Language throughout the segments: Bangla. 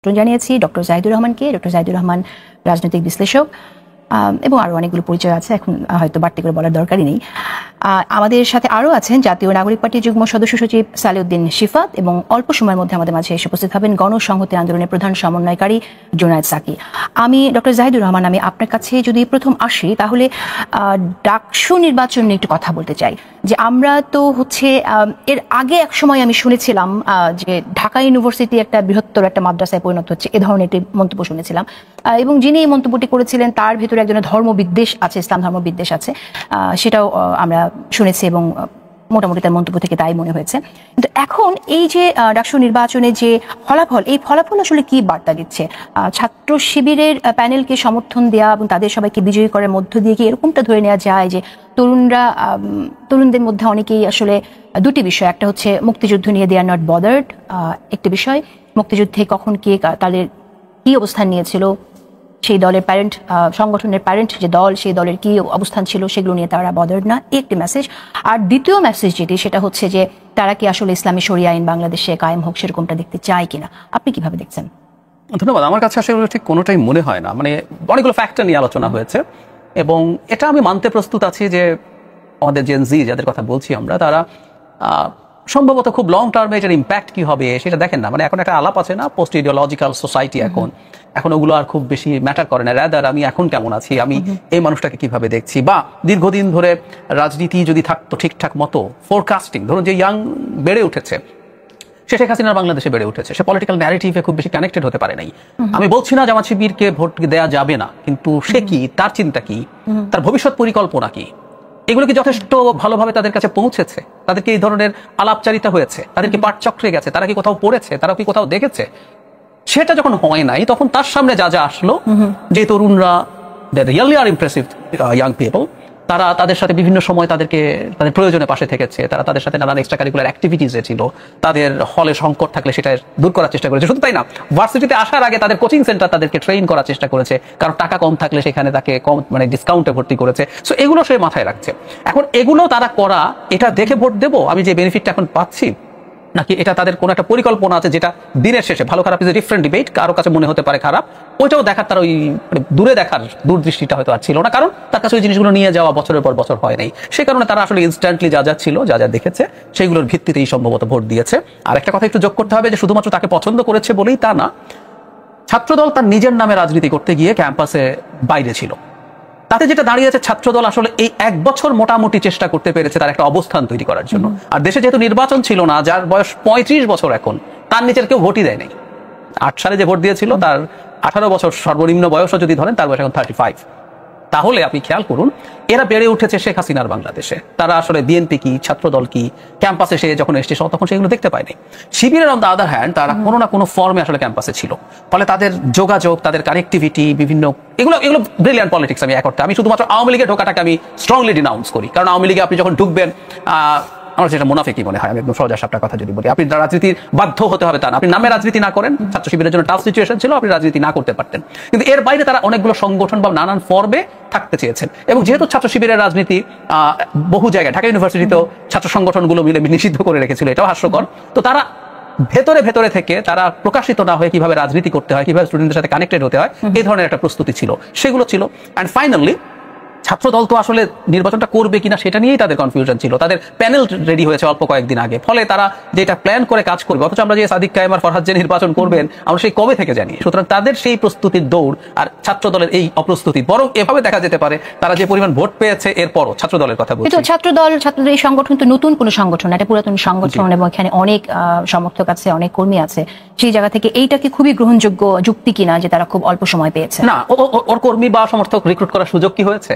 জানিয়েছি ডক্টর জাহিদুর রহমানকে। ডক্টর জাহিদুর রহমান রাজনৈতিক বিশ্লেষক এবং আরও অনেকগুলো পরিচয় আছে, এখন হয়তো বাড়তি করে বলার দরকারই নেই। আমাদের সাথে আরও আছেন জাতীয় নাগরিক পার্টির যুগ্ম সদস্য সচিব সালেউদ্দিন শিফাত এবং অল্প সময়ের মধ্যে আমাদের মাঝে এসে উপস্থিত হবেন গণসংহতি আন্দোলনের প্রধান সমন্বয়কারী জুনায়েদ সাকি। আমি ডক্টর জাহিদুর রহমান, আমি আপনার কাছে যদি প্রথম আসি তাহলে ডাকসু নির্বাচন নিয়ে একটু কথা বলতে চাই। যে আমরা তো এর আগে এক সময় আমি শুনেছিলাম যে ঢাকা ইউনিভার্সিটি একটা বৃহত্তর একটা মাদ্রাসায় পরিণত হচ্ছে, এ ধরনের একটি মন্তব্য শুনেছিলাম। এবং যিনি এই মন্তব্যটি করেছিলেন তার ভিতরে একজনের ধর্মবিদ্বেষ আছে, ইসলাম ধর্মবিদ্বেষ আছে, সেটাও আমরা শুনেছি এবং মোটামুটি তার মন্তব্য থেকে তাই মনে হয়েছে। কিন্তু এখন এই যে ডাকসু নির্বাচনে যে ফলাফল, এই ফলাফল আসলে কি বার্তা দিচ্ছে? ছাত্র শিবিরের প্যানেলকে সমর্থন দেওয়া এবং তাদের সবাইকে বিজয়ী করার মধ্য দিয়ে কি এরকমটা ধরে নেওয়া যায় যে তরুণদের মধ্যে অনেকেই আসলে দুটি বিষয়, একটা হচ্ছে মুক্তিযুদ্ধ নিয়ে দে আর নট বদার্ড, একটি বিষয় মুক্তিযুদ্ধে কখন কে তাদের কি অবস্থান নিয়েছিল, সেই দলের প্যারেন্ট সংগঠনের প্যারেন্ট যে দল, সেই দলের কি অবস্থান ছিল সেগুলো নিয়ে তারা বদার্ড না, একটি মেসেজ। আর দ্বিতীয় মেসেজ যেটি, সেটা হচ্ছে যে তারা কি আসলে ইসলামী শরিয়া আইন বাংলাদেশে কায়েম হোক সেরকমটা দেখতে চায় কিনা। আপনি কিভাবে দেখছেন? ধন্যবাদ। আমার কাছে আসলে ঠিক কোনোটাই মনে হয় না। মানে অনেকগুলো ফ্যাক্টর নিয়ে আলোচনা হয়েছে এবং এটা আমি মানতে প্রস্তুত আছি যে আমাদের জেন জি যাদের কথা বলছি আমরা, তারা সম্ভবত খুব লং টার্মে এটার ইম্প্যাক্ট কি হবে সেটা দেখেন না। মানে এখন একটা আলাপ আছে না, পোস্ট ইডিওলজিক্যাল সোসাইটি, এখন ওগুলো আর খুব বেশি ম্যাটার করে না। রাদার আমি এখন কেমন আছি, আমি এই মানুষটাকে কিভাবে দেখছি, বা দীর্ঘদিন ধরে রাজনীতি যদি থাকতো ঠিকঠাক মতো ফোরকাস্টিং, ধরুন যে ইয়াং বেড়ে উঠেছে, সে শেখ হাসিনার বাংলাদেশে বেড়ে উঠেছে, সে পলিটিক্যাল ন্যারেটিভে খুব বেশি কানেক্টেড হতে পারে নাই। আমি বলছি না জামাত শিবিরকে ভোট দেওয়া যাবে না, কিন্তু সে কি, তার চিন্তা কি, তার ভবিষ্যৎ পরিকল্পনা কি, এগুলো কি যথেষ্ট ভালোভাবে তাদের কাছে পৌঁছেছে? তাদেরকে এই ধরনের আলাপচারিতা হয়েছে? তাদেরকে পাঠচক্রে গেছে? তারা কি কোথাও পড়েছে? তারা কি কোথাও দেখেছে? সেটা যখন হয় নাই, তখন তার সামনে যা যা আসলো, যে তরুণরা they really are impressive young people, তারা তাদের সাথে বিভিন্ন সময় তাদের প্রয়োজনে পাশে থেকেছে, তারা তাদের সাথে নানান এক্সট্রা কারিকুলার অ্যাক্টিভিটিসে ছিল, তাদের হলে সংকট থাকলে সেটা দূর করার চেষ্টা করেছে। শুধু তাই না, ভার্সিটিতে আসার আগে তাদের কোচিং সেন্টার তাদেরকে ট্রেন করার চেষ্টা করেছে, কারণ টাকা কম থাকলে সেখানে তাকে কম ডিসকাউন্টে ভর্তি করেছে। সো এগুলো সে মাথায় রাখছে। এখন এগুলো তারা করা, এটা দেখে ভোট দেবো আমি যে বেনিফিটটা এখন পাচ্ছি, নাকি এটা তাদের কোনো একটা পরিকল্পনা আছে যেটা দিনের শেষে, ভালো খারাপ ইজ এ ডিফারেন্ট ডিবেট, কারো কাছে মনে হতে পারে খারাপ, ওইটাও দেখার তার ওই দূরে দেখার দূরদৃষ্টিটা হয়তো আর ছিল না, কারণ তার কাছে ওই জিনিসগুলো নিয়ে যাওয়া বছরের পর বছর হয় নাই। সে কারণে তারা আসলে ইনস্ট্যান্টলি যা যা ছিল, যা যা দেখেছে, সেইগুলোর ভিত্তিতেই সম্ভবত ভোট দিয়েছে। আর একটা কথা একটু যোগ করতে হবে যে শুধুমাত্র তাকে পছন্দ করেছে বলেই তা না, ছাত্রদল তার নিজের নামে রাজনীতি করতে গিয়ে ক্যাম্পাসে বাইরে ছিল। তাতে যেটা দাঁড়িয়েছে, ছাত্রদল আসলে এই এক বছর মোটামুটি চেষ্টা করতে পেরেছে তার একটা অবস্থান তৈরি করার জন্য। আর দেশে যেহেতু নির্বাচন ছিল না, যার বয়স 35 বছর, এখন তার নিচের কেউ ভোটই দেয় নাই। 8 সালে যে ভোট দিয়েছিল তার 18 বছর সর্বনিম্ন বয়সও যদি ধরেন, তার বয়স এখন 35। তাহলে আপনি খেয়াল করুন, এরা বেড়ে উঠেছে শেখ হাসিনার বাংলাদেশে। তারা আসলে বিএনপি কি, ছাত্রদল কি, ক্যাম্পাসে সে যখন এসছে তখন সেগুলো দেখতে পায়নি। শিবিরের অন দ্য আদার হ্যান্ড, তারা কোনো না কোনো ফর্মে আসলে ক্যাম্পাসে ছিল, ফলে তাদের যোগাযোগ, তাদের কানেক্টিভিটি, বিভিন্ন এগুলো ব্রিলিয়ান্ট পলিটিক্স। আমি শুধুমাত্র আওয়ামী লীগে ঢোকাটাকে আমি স্ট্রংলি ডিনাউন্স করি, কারণ আওয়ামী লীগে আপনি যখন ঢুকবেন, আমার যেটা মুনাফিকি মনে হয়, আমি একদম সহজ আপনার কথা যদি বলি, আপনি রাজনীতির বাধ্য হতে হবে তা না। আপনি নামে রাজনীতি না করেন, ছাত্র শিবিরের জন্য টাফ সিচুয়েশন ছিল, আপনি রাজনীতি না করতে পারতেন, কিন্তু এর বাইরে তারা অনেকগুলো সংগঠন বা নানান ফর্মে থাকতে চেয়েছেন। এবং যেহেতু ছাত্র শিবিরের রাজনীতি বহু জায়গায়, ঢাকা ইউনিভার্সিটিতেও ছাত্র সংগঠনগুলো মিলে নিষিদ্ধ করে রেখেছিল, এটাও হাস্যকর। তো তারা ভেতরে ভেতরে থেকে, তারা প্রকাশিত না হয়ে কিভাবে রাজনীতি করতে হয়, কিভাবে স্টুডেন্টদের সাথে কানেক্টেড হতে হয়, এই ধরনের একটা প্রস্তুতি ছিল, সেগুলো ছিল। অ্যান্ড ফাইনালি ছাত্রদল তো আসলে নির্বাচনটা করবে কিনা সেটা নিয়েই তাদের কনফিউশন ছিল। তাদের প্যানেল রেডি হয়েছে অল্প কয়েকদিন আগে, ফলে তারা যেটা প্ল্যান করে কাজ করবে, অথচ আমরা যে সাদিক কায়েম আর ফরহাদ যে নির্বাচন করবেন আমরা সেই কবে থেকে জানি। সুতরাং তাদের সেই প্রস্তুতির দৌড় আর ছাত্রদলের এই অপ্রস্তুতি, বরং এভাবে দেখা যেতে পারে তারা যে পরিমাণ ভোট পেয়েছে এরপরও, ছাত্রদলের কথা বলছি, ছাত্রদের এই সংগঠন তো নতুন কোনো সংগঠন, এটা পুরাতন সংগঠন এবং এখানে অনেক সমর্থক আছে, অনেক কর্মী আছে। সেই জায়গা থেকে এইটা কি খুবই গ্রহণযোগ্য যুক্তি কিনা যে তারা খুব অল্প সময় পেয়েছে? না, ওর কর্মী বা সমর্থক রিক্রুট করার সুযোগ কি হয়েছে?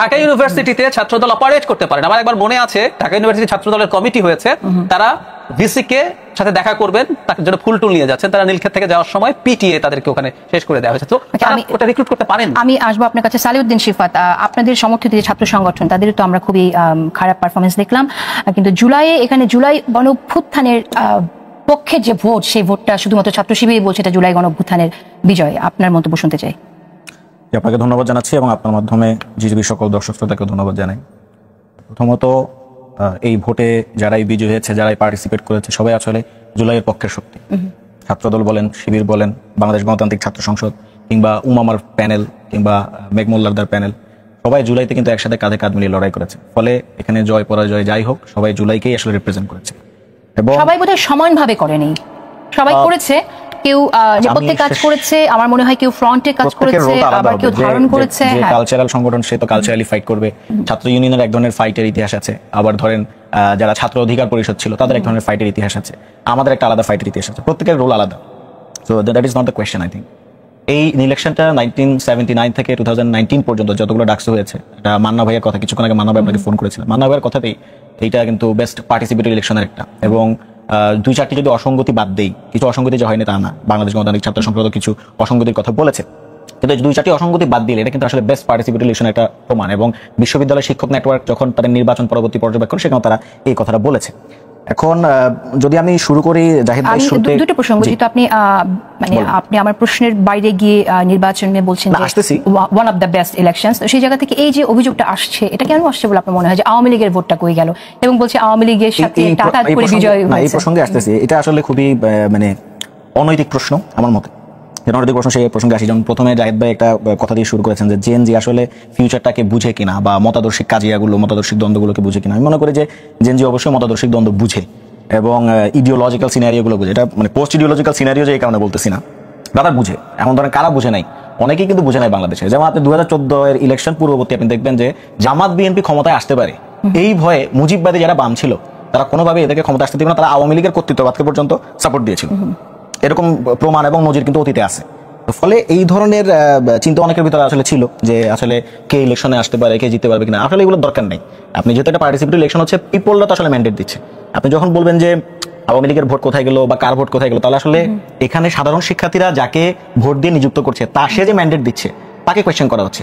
ঢাকা ইউনিভার্সিটিতে ছাত্রদল অপারেট করতে পারে না। আমার একবার মনে আছে, ঢাকা ইউনিভার্সিটি ছাত্রদলের কমিটি হয়েছে, তারা ভিসি কে সাথে দেখা করবেন, তার জন্য ফুল টুল নিয়ে যাচ্ছেন, তারা নীলক্ষেত থেকে যাওয়ার সময় পিটিএ তাদেরকে ওখানে শেষ করে দেওয়া হয়েছে। তো ওটা রিক্রুট করতে পারেন। আমি আসবো আপনার কাছে সালেউদ্দিন শিফাত, আপনাদের সমর্থিত যে ছাত্র সংগঠন, তাদের তো আমরা খুবই খারাপ পারফরমেন্স দেখলাম, কিন্তু জুলাই গণঅভ্যুত্থানের পক্ষের যে ভোট, সেই ভোটটা শুধুমাত্র ছাত্র শিবিরই বলছে এটা জুলাই গণঅভ্যুত্থানের বিজয়। আপনার মন্তব্য শুনতে চাই। আপনাকে ধন্যবাদ জানাচ্ছি এবং আপনার মাধ্যমে জিজিবি সকল দর্শক শ্রোতাকে ধন্যবাদ জানাই। প্রথমত, এই ভোটে যারাই বিজয়ী হয়েছে, যারাই পার্টিসিপেট করেছে, সবাই আসলে জুলাইয়ের পক্ষের শক্তি। ছাত্রদল বলেন, শিবির বলেন, বাংলাদেশ গণতান্ত্রিক ছাত্র সংসদ কিংবা উমামার প্যানেল কিংবা মেঘমোল্লারদার প্যানেল, সবাই জুলাইতে কিন্তু একসাথে কাঁধে কাঁধ মিলিয়ে লড়াই করেছে। ফলে এখানে জয় পরাজয় যাই হোক, সবাই জুলাইকেই আসলে রিপ্রেজেন্ট করেছে। এবং সবাই বোধহয় সমানভাবে করেনি, সবাই করেছে, কেউ নেপথ্যে কাজ করেছে, আমার মনে হয় কেউ ফ্রন্টে কাজ করেছে, আবার কেউ ধারণ করেছে। যে কালচারাল সংগঠন সে তো কালচারালি ফাইট করবে, ছাত্র ইউনিয়নের এক ধরনের ফাইটের ইতিহাস আছে, আবার ধরেন যারা ছাত্র অধিকার পরিষদ ছিল তাদের এক ধরনের ফাইটের ইতিহাস আছে, আমাদের একটা আলাদা ফাইটের ইতিহাস আছে, প্রত্যেকের রোল আলাদা। So that is not the question. I think এই ইলেকশনটা 1979 থেকে 2019 পর্যন্ত যতগুলো ডাকসু হয়েছে, এটা মান্না ভাইয়ের কথা, কিছুক্ষণ আগে মান্না ভাই আপনাকে ফোন করেছিলেন, মান্না ভাইয়ের কথাতেই এইটা কিন্তু বেস্ট পার্টিসিপেটরি ইলেকশনের একটা। এবং 2-4টি যদি অসঙ্গতি বাদ দেই, কিছু অসঙ্গতি যে হয়নি তা না, বাংলাদেশ গণতান্ত্রিক ছাত্র সংসদ কিছু অসঙ্গতির কথা বলেছে, কিন্তু 2-4টি অসঙ্গতি বাদ দিলে এটা কিন্তু আসলে বেস্ট পার্টিসিপেটরি ইলেকশনের একটা প্রমাণ। এবং বিশ্ববিদ্যালয় শিক্ষক নেটওয়ার্ক যখন তাদের নির্বাচন পরবর্তী পর্যবেক্ষণ, সেখানে তারা এই কথাটা বলেছে। এখন যদি আমি শুরু করি জাহিদ ভাই, শুরুতে দুটো প্রসঙ্গ, যেহেতু আপনি মানে আপনি আমার প্রশ্নের বাইরে গিয়ে নির্বাচন নিয়ে বলছেন যে one of the best elections, সেই জায়গা থেকে এই যে অভিযোগটা আসছে, এটা কেন আসছে বলে আপনার মনে হয় যে আওয়ামী লীগের ভোটটা কই গেল, এবং বলছে আওয়ামী লীগের সাথে টাকা করে বিজয় হয়েছে? এই প্রসঙ্গে আসতেছি, এটা আসলে খুবই মানে অনৈতিক প্রশ্ন আমার মতে। অনৈতিক প্রশ্ন, সেই প্রসঙ্গে আসি। যেমন প্রথমে জাহিদ ভাই একটা কথা দিয়ে শুরু করেছেন যে জেনজি আসলে ফিউচারটাকে বুঝে কিনা, বা মতাদর্শিক কাজিয়াগুলো, মতাদর্শিক দ্বন্দ্বগুলোকে বুঝে কিনা। আমি মনে করি যে জেনজি অবশ্যই মতাদর্শিক দ্বন্দ্ব বুঝে এবং ইডিওলজিক্যাল সিনারিওগুলো বুঝে। এটা মানে পোস্ট ইডিওলজিক্যাল সিনারিও যে এই কারণে বলতেছি না, তারা বুঝে। এখন ধরেন কারা বুঝে নাই, অনেকেই কিন্তু বুঝে নাই বাংলাদেশে। যেমন আপনি 2014 এর ইলেকশন পূর্ববর্তী আপনি দেখবেন যে জামাত বিএনপি ক্ষমতায় আসতে পারে, এই ভয়ে মুজিববাদী যারা বাম ছিল তারা কোনোভাবে এদেরকে ক্ষমতা আসতে দিবে না, তারা আওয়ামী লীগের কর্তৃত্ববাদকে পর্যন্ত সাপোর্ট দিয়েছিল। এরকম প্রমাণ এবং নজির কিন্তু অতীতে আছে। ফলে এই ধরনের চিন্তা অনেকের ভিতরে আসলে ছিল যে আসলে কে ইলেকশনে আসতে পারে, কে জিততে পারবে কিনা। আসলে এগুলোর দরকার নেই। আপনি যেহেতু একটা পার্টিসিপেটরি ইলেকশন হচ্ছে, পিপলরা তো আসলে ম্যান্ডেট দিচ্ছে। আপনি যখন বলবেন যে আওয়ামী লীগের ভোট কোথায় গেল বা কার ভোট কোথায় গেল, তাহলে আসলে এখানে সাধারণ শিক্ষার্থীরা যাকে ভোট দিয়ে নিযুক্ত করছে, তা সে যে ম্যান্ডেট দিচ্ছে তাকে কোয়েশ্চেন করা হচ্ছে।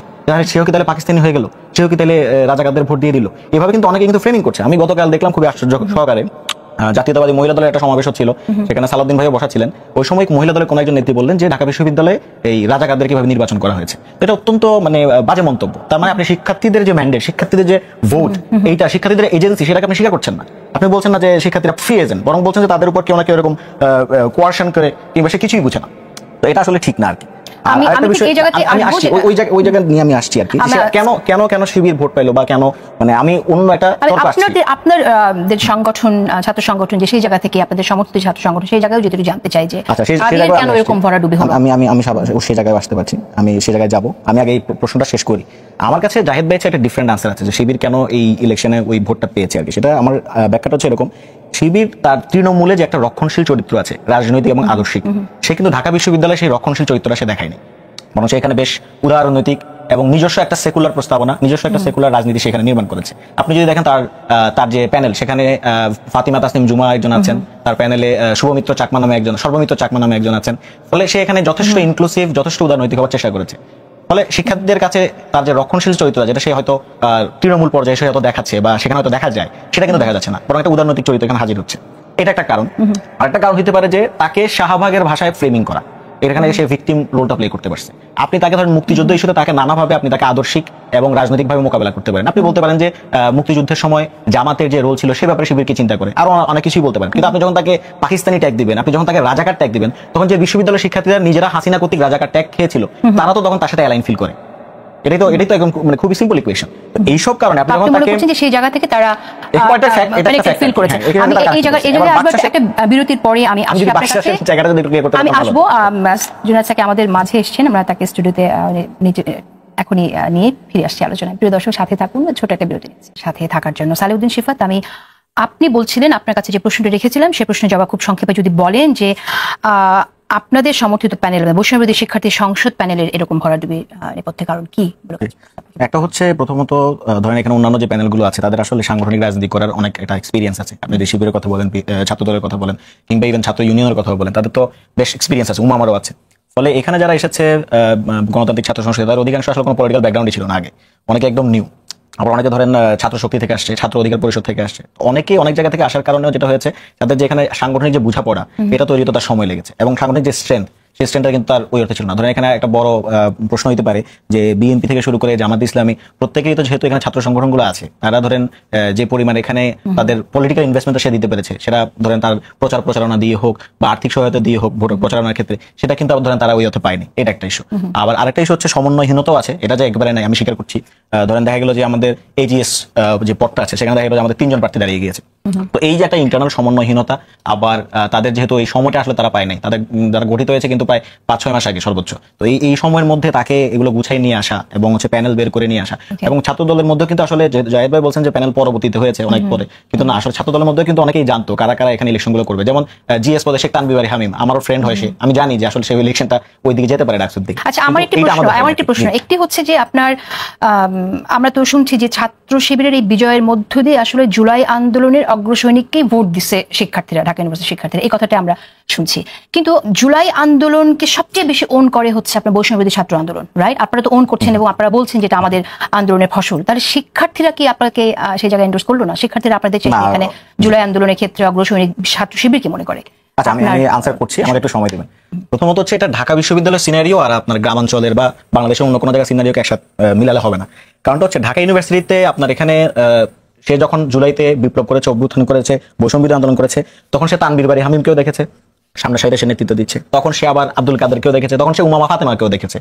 সেও কি তাহলে পাকিস্তানি হয়ে গেল, সেও কি তাহলে রাজাকারদের ভোট দিয়ে দিল? এভাবে কিন্তু অনেকে কিন্তু ফ্রেমিং করছে। আমি গতকাল দেখলাম খুবই আশ্চর্য সহকারে, জাতীয়তাবাদী মহিলা দলের একটা সমাবেশ ছিল, সেখানে সালাউদ্দিন ভাইও বসা ছিলেন। ওই সময় মহিলা দলের কোন একজন নেত্রী বললেন যে ঢাকা বিশ্ববিদ্যালয়ে এই রাজাকারদের কিভাবে নির্বাচন করা হয়েছে। এটা অত্যন্ত মানে বাজে মন্তব্য। তার মানে আপনি শিক্ষার্থীদের যে ম্যান্ডেট, শিক্ষার্থীদের যে ভোট, এইটা শিক্ষার্থীদের এজেন্সি, সেটাকে আপনি স্বীকার করছেন না। আপনি বলছেন না যে শিক্ষার্থীরা ফ্রি এজেন্ট, বরং বলছেন যে তাদের উপর কেউ না কেউ এরকম কোয়ারশন করে, কিংবা সে কিছুই বুঝে না। তো এটা আসলে ঠিক না আর কি। ওই জায়গা নিয়ে আমি আসছি আর কি, কেন কেন শিবির ভোট পাইলো, বা কেন, মানে আমি অন্য একটা আপনাদের সংগঠন, ছাত্র সংগঠন যে সেই জায়গা থেকে আপনাদের সমর্থিত ছাত্র সংগঠন, সেই জায়গায় যেটা জানতে চাই যে কেন এরকম ভরাডুবি হলো। আমি সেই জায়গায় আসতে পারছি, আমি সেই জায়গায় যাব। আমি আগে এই প্রশ্নটা শেষ করি। আমার কাছে জাহিদ ভাই একটা ডিফারেন্ট আনসার আছে যে শিবির কেন এই ইলেকশনে ওই ভোটটা পেয়েছে আর কি। সেটা আমার ব্যাখ্যাটা হচ্ছে এরকম, শিবির তার তৃণমূলে যে একটা রক্ষণশীল চরিত্র আছে, রাজনৈতিক এবং আদর্শিক, সে কিন্তু ঢাকা বিশ্ববিদ্যালয়ে সেই রক্ষণশীল চরিত্রটা সে দেখায়নি। বরং সে এখানে বেশ উদারনৈতিক এবং নিজস্ব একটা সেকুলার প্রস্তাবনা, নিজস্ব একটা সেকুলার রাজনীতি সেখানে নির্মাণ করেছে। আপনি যদি দেখেন তার যে প্যানেল, সেখানে ফাতিমা তাসনিম জুমা একজন আছেন, তার প্যানেলে সর্বমিত্র চাকমা নামে একজন আছেন। ফলে সে এখানে যথেষ্ট ইনক্লুসিভ, যথেষ্ট উদারনৈতিক হওয়ার চেষ্টা করেছে। ফলে শিক্ষার্থীদের কাছে তার যে রক্ষণশীল চরিত্র, যেটা সে হয়তো তৃণমূল পর্যায়ে সে হয়তো দেখাচ্ছে বা সেখানে হয়তো দেখা যায়, সেটা কিন্তু দেখা যাচ্ছে না, বরং একটা উদারনৈতিক চরিত্র এখানে হাজির হচ্ছে। এটা একটা কারণ। আরেকটা কারণ হতে পারে যে তাকে শাহবাগের ভাষায় ফ্রেমিং করা, এখানে সে ভিকটিম রোলটা প্লে করতে পারছে। আপনি তাকে ধরেন মুক্তিযুদ্ধ ইস্যুতে তাকে নানাভাবে আপনি তাকে আদর্শিক এবং রাজনৈতিকভাবে মোকাবেলা করতে পারেন। আপনি বলতে পারেন যে মুক্তিযুদ্ধের সময় জামাতের যে রোল ছিল সে ব্যাপারে শিবিরকে চিন্তা করে, আরো অনেক কিছুই বলতে পারেন। কিন্তু আপনি যখন তাকে পাকিস্তানি ট্যাগ দিবেন, আপনি যখন তাকে রাজাকার ট্যাগ দিবেন, তখন যে বিশ্ববিদ্যালয়ের শিক্ষার্থীরা নিজেরা হাসিনা কর্তৃক রাজাকার ট্যাগ খেয়েছিল, তারা তো তখন তার সাথে অ্যালাইন ফিল করে। এটাই তো একদম মানে খুবই সিম্পল ইকুয়েশন। এইসব কারণে আপনি যখন তাকে বলছেন যে সেই জায়গা থেকে তারা ফিল করেছে। আমি এই জায়গায় আসবো একটা বিরতির পরে, আমি আসবো। জুনায়েদ স্যার আমাদের মাঝে এসেছেন, আমরা তাকে স্টুডিওতে এখনই নিয়ে ফিরে আসছি আলোচনায়। প্রিয় দর্শক, সাথে থাকুন, ছোট একটা বিরতি নিচ্ছি। সাথে থাকার জন্য সালেউদ্দিন শিফাত। আপনি বলছিলেন আপনার কাছে যে প্রশ্নটা রেখেছিলাম, সে প্রশ্নের জবাব খুব সংক্ষেপে যদি বলেন যে আপনাদের সমর্থিত প্যানেল, বৈষম্যবিরোধী শিক্ষার্থী সংসদ প্যানেলের এরকম ভরাডুবি নেপথ্যে কারণ কি? একটা হচ্ছে প্রথমত ধরেন এখানে অন্যান্য যে প্যানেলগুলো আছে তাদের আসলে সাংগঠনিক রাজনীতি করার অনেক একটা এক্সপিরিয়েন্স আছে। আপনি যদি শিবিরের কথা বলেন, ছাত্র দলের কথা বলেন, কিংবা ইভেন ছাত্র ইউনিয়নের কথা বলেন, তাদের তো বেশ এক্সপিরিয়েন্স আছে, উমামারও আছে। ফলে এখানে যারা এসেছে গণতান্ত্রিক ছাত্র সংসদ, তাদের অধিকাংশ আসলে কোনো পলিটিক্যাল ব্যাকগ্রাউন্ডই ছিল না আগে, অনেকে একদম নিউ। আবার অনেকে ধরেন ছাত্র শক্তি থেকে আসছে, ছাত্র অধিকার পরিষদ থেকে আসছে। অনেকে অনেক জায়গা থেকে আসার কারণেও যেটা হয়েছে, তাদের যে এখানে সাংগঠনিক যে বোঝাপড়া, এটা তৈরি হতে তার সময় লেগেছে, এবং সাংগঠনিক যে স্ট্রেংথ সেই স্ট্যান্ডটা কিন্তু তার ওই অর্থে ছিল না। ধরেন এখানে একটা বড় প্রশ্ন হতে পারে যে বিএনপি থেকে শুরু করে জামাত ইসলামী প্রত্যেকেই তো যেহেতু এখানে ছাত্র সংগঠনগুলো আছে, তারা ধরেন যে পরিমাণ এখানে তাদের পলিটিক্যাল ইনভেস্টমেন্ট সে দিতে পেরেছে, সেটা ধরেন তার প্রচারণা দিয়ে হোক বা আর্থিক সহায়তা দিয়ে হোক ভোট প্রচারণার ক্ষেত্রে, সেটা কিন্তু ধরেন তারা ওই অর্থে পায়নি। এটা একটা ইস্যু। আবার আরেকটা ইস্যু হচ্ছে সমন্বয়হীনতাও আছে, এটা যে একেবারে নাই আমি স্বীকার করছি। ধরেন দেখা গেল যে আমাদের এজিএস যে পদটা আছে সেখানে দেখা গেল যে আমাদের 3 জন প্রার্থী দাঁড়িয়ে গিয়েছে। তো এই যে একটা ইন্টারনাল সমন্বয়হীনতা, আবার তাদের যেহেতু এই সময়টা আসলে তারা পায় নাই, তাদের যারা গঠিত হয়েছে কিন্তু প্রায় 5-6 মাস আগে সর্বোচ্চ। তো এই সময়ের মধ্যে তাকে এগুলো গুছাই নিয়ে আসা এবং হচ্ছে প্যানেল বের করে নিয়ে আসা, এবং ছাত্র দলের মধ্যে কিন্তু আসলে জায়েদ ভাই বলছেন যে প্যানেল পরবর্তীতে হয়েছে অনেক পরে, কিন্তু না, আসলে ছাত্র দলের মধ্যে কিন্তু অনেকেই জানতো কারা কারা এখানে ইলেকশনগুলো করবে। যেমন জিএস পদে শেখ তানভীর হামিম আমারও ফ্রেন্ড হয়, সে আমি জানি যে আসলে সেই ইলেকশনটা ওই দিকে যেতে পারে ডাকসুর দিকে। আচ্ছা, আমার একটি প্রশ্ন একটি হচ্ছে যে আপনার আমরা তো শুনছি যে ছাত্র শিবিরের এই বিজয়ের মধ্য দিয়ে আসলে জুলাই আন্দোলনের অগ্রসৈনিককেই ভোট দিছে শিক্ষার্থীরা, ঢাকা ইউনিভার্সিটির শিক্ষার্থীরা, এই কথাটা আমরা শুনছি। কিন্তু জুলাই আন্দোলনকে সবচেয়ে বেশি ওন করে হচ্ছে আপনার বৈষম্যবিরোধী ছাত্র আন্দোলন, রাইট? আপনারা তো ওন করছেন এবং আপনারা বলছেন যেটা আমাদের আন্দোলনের ফসল। তাহলে শিক্ষার্থীরা কি আপনাকে সেই জায়গায় এন্ডোর্স করলো না? শিক্ষার্থীরা আপনাদের এখানে জুলাই আন্দোলনের ক্ষেত্রে অগ্রসৈনিক ছাত্র শিবির কি মনে করে? আচ্ছা, আমি আনসার করছি, আমাকে একটু সময় দেবেন। প্রথমত হচ্ছে এটা ঢাকা বিশ্ববিদ্যালয়ের সিনারিও আর আপনার গ্রামাঞ্চলের বা বাংলাদেশের অন্য কোনো জায়গায় সিনারিওকে একসাথে মিলালে হবে না। কারণটা হচ্ছে ঢাকা ইউনিভার্সিটিতে আপনার এখানে সে যখন জুলাইতে বিপ্লব করেছে, অভ্যুত্থান করেছে, বৈষম্যবিরোধী আন্দোলন করেছে, তখন সে তানভীর হামিমকেও দেখেছে সামনে সাইডে সে নেতৃত্ব দিচ্ছে, তখন সে আবার আব্দুল কাদেরকেও দেখেছে, তখন সে উমামা ফাতেমাকেও দেখেছে,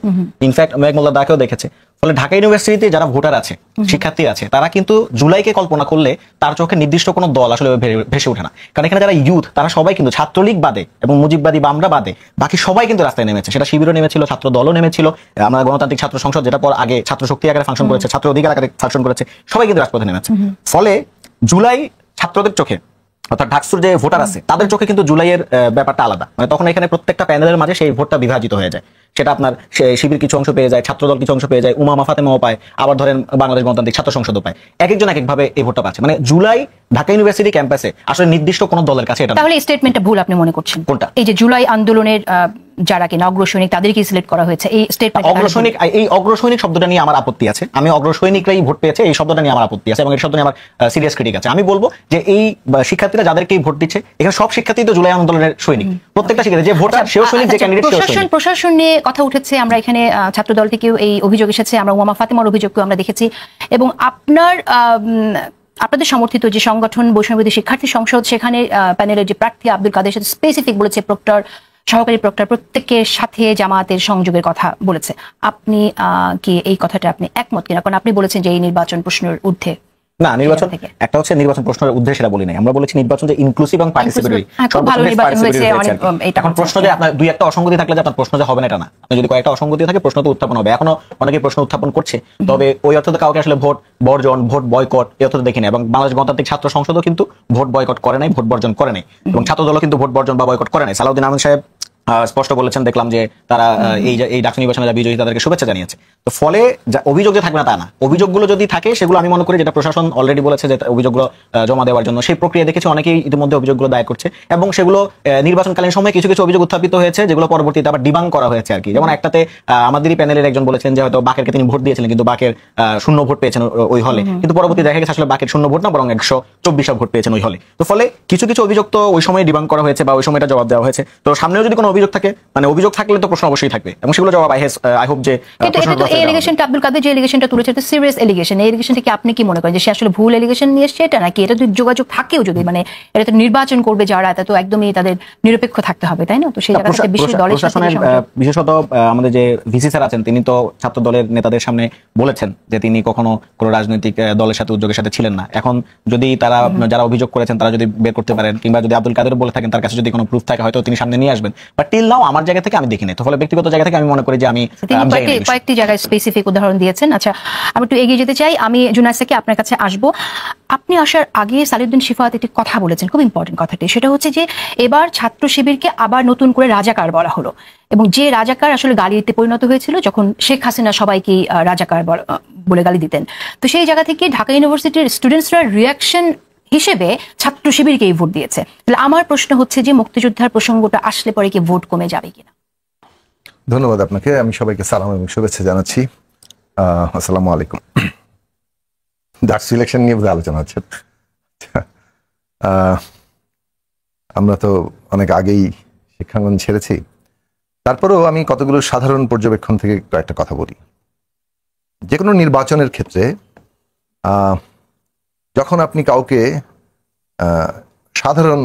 ইনফ্যাক্ট মেঘ মোল্লা দাকেও দেখেছে। ফলে ঢাকা ইউনিভার্সিটিতে যারা ভোটার আছে, শিক্ষার্থী আছে, তারা কিন্তু জুলাইকে কল্পনা করলে তার চোখে নির্দিষ্ট কোনো দল আসলে ভেসে ওঠে না। কারণ এখানে যারা ইউথ, তারা সবাই কিন্তু ছাত্রলীগ বাদে এবং মুজিববাদী বা আমরা বাদে বাকি সবাই কিন্তু রাস্তায় নেমেছে। সেটা শিবিরও নেমেছিল, ছাত্র দলও নেমেছিল, আমরা গণতান্ত্রিক ছাত্র সংসদ যেটা পর আগে ছাত্র শক্তি আকারে ফাংশন করেছে, ছাত্র অধিকার আকারে ফাংশন করেছে, সবাই কিন্তু রাজপথে নেমেছে। ফলে জুলাই ছাত্রদের চোখে অর্থাৎ ঢাকসুর যে ভোটার আছে তাদের চোখে কিন্তু জুলাইয়ের ব্যাপারটা আলাদা। মানে তখন এখানে প্রত্যেকটা প্যানেলের মাঝে সেই ভোটটা বিভাজিত হয়ে যায়। সেটা আপনার শিবির কিছু অংশ পেয়ে যায়, ছাত্রদল কিছু অংশ পেয়ে যায়, উমামা ফাতেমাও পায়, আবার ধরেন বাংলাদেশ গণতান্ত্রিক ছাত্র সংসদও পায়। এক একজন এক একভাবে এই ভোটটা পাচ্ছে। মানে জুলাই ঢাকা ইউনিভার্সিটি ক্যাম্পাসে আসলে নির্দিষ্ট কোন দলের কাছে এটা। তাহলে স্টেটমেন্টটা ভুল আপনি মনে করছেন? কোনটা? এই যে জুলাই আন্দোলনের যারা কিনা অগ্রসৈনিক তাদেরকে সিলেক্ট করা হয়েছে, এই স্টেটমেন্ট অগ্রসৈনিক, এই অগ্রসৈনিক শব্দটা নিয়ে আমার আপত্তি আছে। আমি অগ্রসৈনিকরাই ভোট পেয়েছে এই শব্দটা নিয়ে আমার আপত্তি আছে এবং এই শব্দ নিয়ে আমার সিরিয়াস ক্রিটিক আছে। আমি বলবো যে এই শিক্ষার্থীরা যাদেরকেই ভোট দিচ্ছে, এখানে সব শিক্ষার্থী তো জুলাই আন্দোলনের সৈনিক, প্রত্যেকটা শিক্ষার্থী যে ভোটার সেও সৈনিক, যে ক্যান্ডিডেট সেও সৈনিক। প্রশাসন নিয়ে কথা উঠেছে, আমরা এখানে ছাত্র দল থেকেও এই অভিযোগ এসেছে, আমরা উমামা ফাতেমার অভিযোগকেও আমরা দেখেছি, এবং আপনাদের সমর্থিত যে সংগঠন বৈষম্যবিরোধী শিক্ষার্থী সংসদ, সেখানে প্যানেলের যে প্রার্থী আব্দুল কাদের সাথে স্পেসিফিক বলেছে প্রক্টর, সহকারী প্রক্টর প্রত্যেকের সাথে জামাতের সংযোগের কথা বলেছে। আপনি কি এই কথাটা আপনি একমত কিনা? কারণ আপনি বলেছেন যে এই নির্বাচন প্রশ্নের ঊর্ধ্বে। না, নির্বাচন একটা হচ্ছে নির্বাচন প্রশ্নের উদ্দেশ্যে সেটা বলি নাই, আমরা বলেছি নির্বাচন যে ইনক্লুসিভ এবং পার্টিসিপেটরি। এখন প্রশ্ন যে আপনার দুই একটা অসঙ্গতি থাকলে যে আপনার প্রশ্ন যে হবে না এটা না, আপনি যদি কয়েকটা অসঙ্গতি থাকে প্রশ্ন তো উত্থাপন হবে। এখনো অনেকে প্রশ্ন উত্থাপন করছে, তবে ওই অর্থে কাউকে আসলে ভোট বর্জন, ভোট বয়কট এই অর্থে দেখি না। এবং বাংলাদেশ গণতান্ত্রিক ছাত্র সংসদও কিন্তু ভোট বয়কট করে নাই, ভোট বর্জন করে নাই, এবং ছাত্র দলও কিন্তু ভোট বর্জন বা বয়কট করে নাই। সালাউদ্দিন আহমেদ সাহেব স্পষ্ট বলেছেন, দেখলাম যে তারা এই ডাকসু নির্বাচনে যারা বিজয়ী তাদেরকে শুভেচ্ছা জানিয়েছে। তো ফলে অভিযোগ যে থাকবে না তা না, অভিযোগগুলো যদি থাকে সেগুলো আমি মনে করি যেটা প্রশাসন অলরেডি বলেছে যে অভিযোগগুলো জমা দেওয়ার জন্য, সেই প্রক্রিয়া দেখেছি অনেকেই ইতিমধ্যে অভিযোগগুলো দায়ের করছে, এবং সেগুলো নির্বাচনকালীন সময়ে কিছু কিছু অভিযোগ উত্থাপিত হয়েছে যেগুলো পরবর্তীতে আবার ডিবাং করা হয়েছে আর কি। যেমন একটাতে আমাদেরই প্যানেলের একজন বলেছেন যে হয়তো বাকেরকে তিনি ভোট দিয়েছিলেন কিন্তু বাকের 0 ভোট পেয়েছেন ওই হলে, কিন্তু পরবর্তী দেখা গেছে আসলে বাকের 0 ভোট না, বরং 124 ভোট পেয়েছেন ওই হলে। তো ফলে কিছু কিছু অভিযোগ তো ওই সময় ডিবাং করা হয়েছে বা ওই সময়টা জবাব দেওয়া হয়েছে। তো সামনেও যদি কোনো অভিযোগ থাকে, মানে অভিযোগ থাকলে তো প্রশ্ন অবশ্যই থাকবে এবং সেগুলো জবাব আই হোপ যে। কিন্তু এটা তো এই এলিগেশনটা আব্দুল কাদের যে এলিগেশনটা তুলেছে এটা সিরিয়াস এলিগেশন। এই এলিগেশন থেকে আপনি কি মনে করেন যে সে আসলে ভুল এলিগেশন নিয়ে এসেছে এটা, নাকি এটা যদি যোগাযোগ থাকেও, যদি মানে এটা তো নির্বাচন করবে যারা, এটা তো একদমই তাদের নিরপেক্ষ থাকতে হবে, তাই না? তো সেই জায়গা থেকে বিশ্ব দলের সাথে বিশেষত আমাদের যে ভিসি স্যার আছেন তিনি তো ছাত্র দলের নেতাদের সামনে বলেছেন যে তিনি কখনো কোনো রাজনৈতিক দলের সাথে উদ্যোগের সাথে ছিলেন না। এখন যদি তারা যারা অভিযোগ করেছেন তারা যদি বের করতে পারেন, কিংবা যদি আব্দুল কাদের বলে থাকেন তার কাছে যদি কোনো প্রুফ থাকে হয়তো তিনি সামনে নিয়ে আসবেন, বাট টিল নাও আমার জায়গা থেকে আমি দেখিনি। তো ফলে ব্যক্তিগত জায়গা থেকে আমি মনে করি যে আমি কয়েকটি জায়গায় স্পেসিফিক উদাহরণ দিয়েছেন। আচ্ছা, আমি একটু এগিয়ে যেতে চাই, আমি জুনায়েসাকে আপনার কাছে আসবো। আপনি আসার আগে সালিউদ্দিন শিফাত একটি কথা বলেছেন, খুব ইম্পর্টেন্ট কথাটি, সেটা হচ্ছে যে এবার ছাত্র শিবিরকে আবার নতুন করে রাজাকার বলা হলো, এবং যে রাজাকার আসলে গালিতে পরিণত হয়েছিল যখন শেখ হাসিনা সবাইকে রাজাকার বলে গালি দিতেন। তো সেই জায়গা থেকে ঢাকা ইউনিভার্সিটির স্টুডেন্টসরা রিয়াকশন হিসেবে ছাত্র শিবিরকেই ভোট দিয়েছে। তাহলে আমার প্রশ্ন হচ্ছে যে মুক্তিযোদ্ধার প্রসঙ্গটা আসলে পরে কি ভোট কমে যাবে কিনা? ধন্যবাদ আপনাকে, আমি সবাইকে সালাম এবং শুভেচ্ছা জানাচ্ছি। আসসালামু আলাইকুম। ডাকসু ইলেকশন নিয়ে বোধহয় আলোচনা হচ্ছে। আমরা তো অনেক আগেই শিক্ষাঙ্গন ছেড়েছি, তারপরেও আমি কতগুলো সাধারণ পর্যবেক্ষণ থেকে কয়েকটা কথা বলি। যে কোনো নির্বাচনের ক্ষেত্রে যখন আপনি কাউকে সাধারণ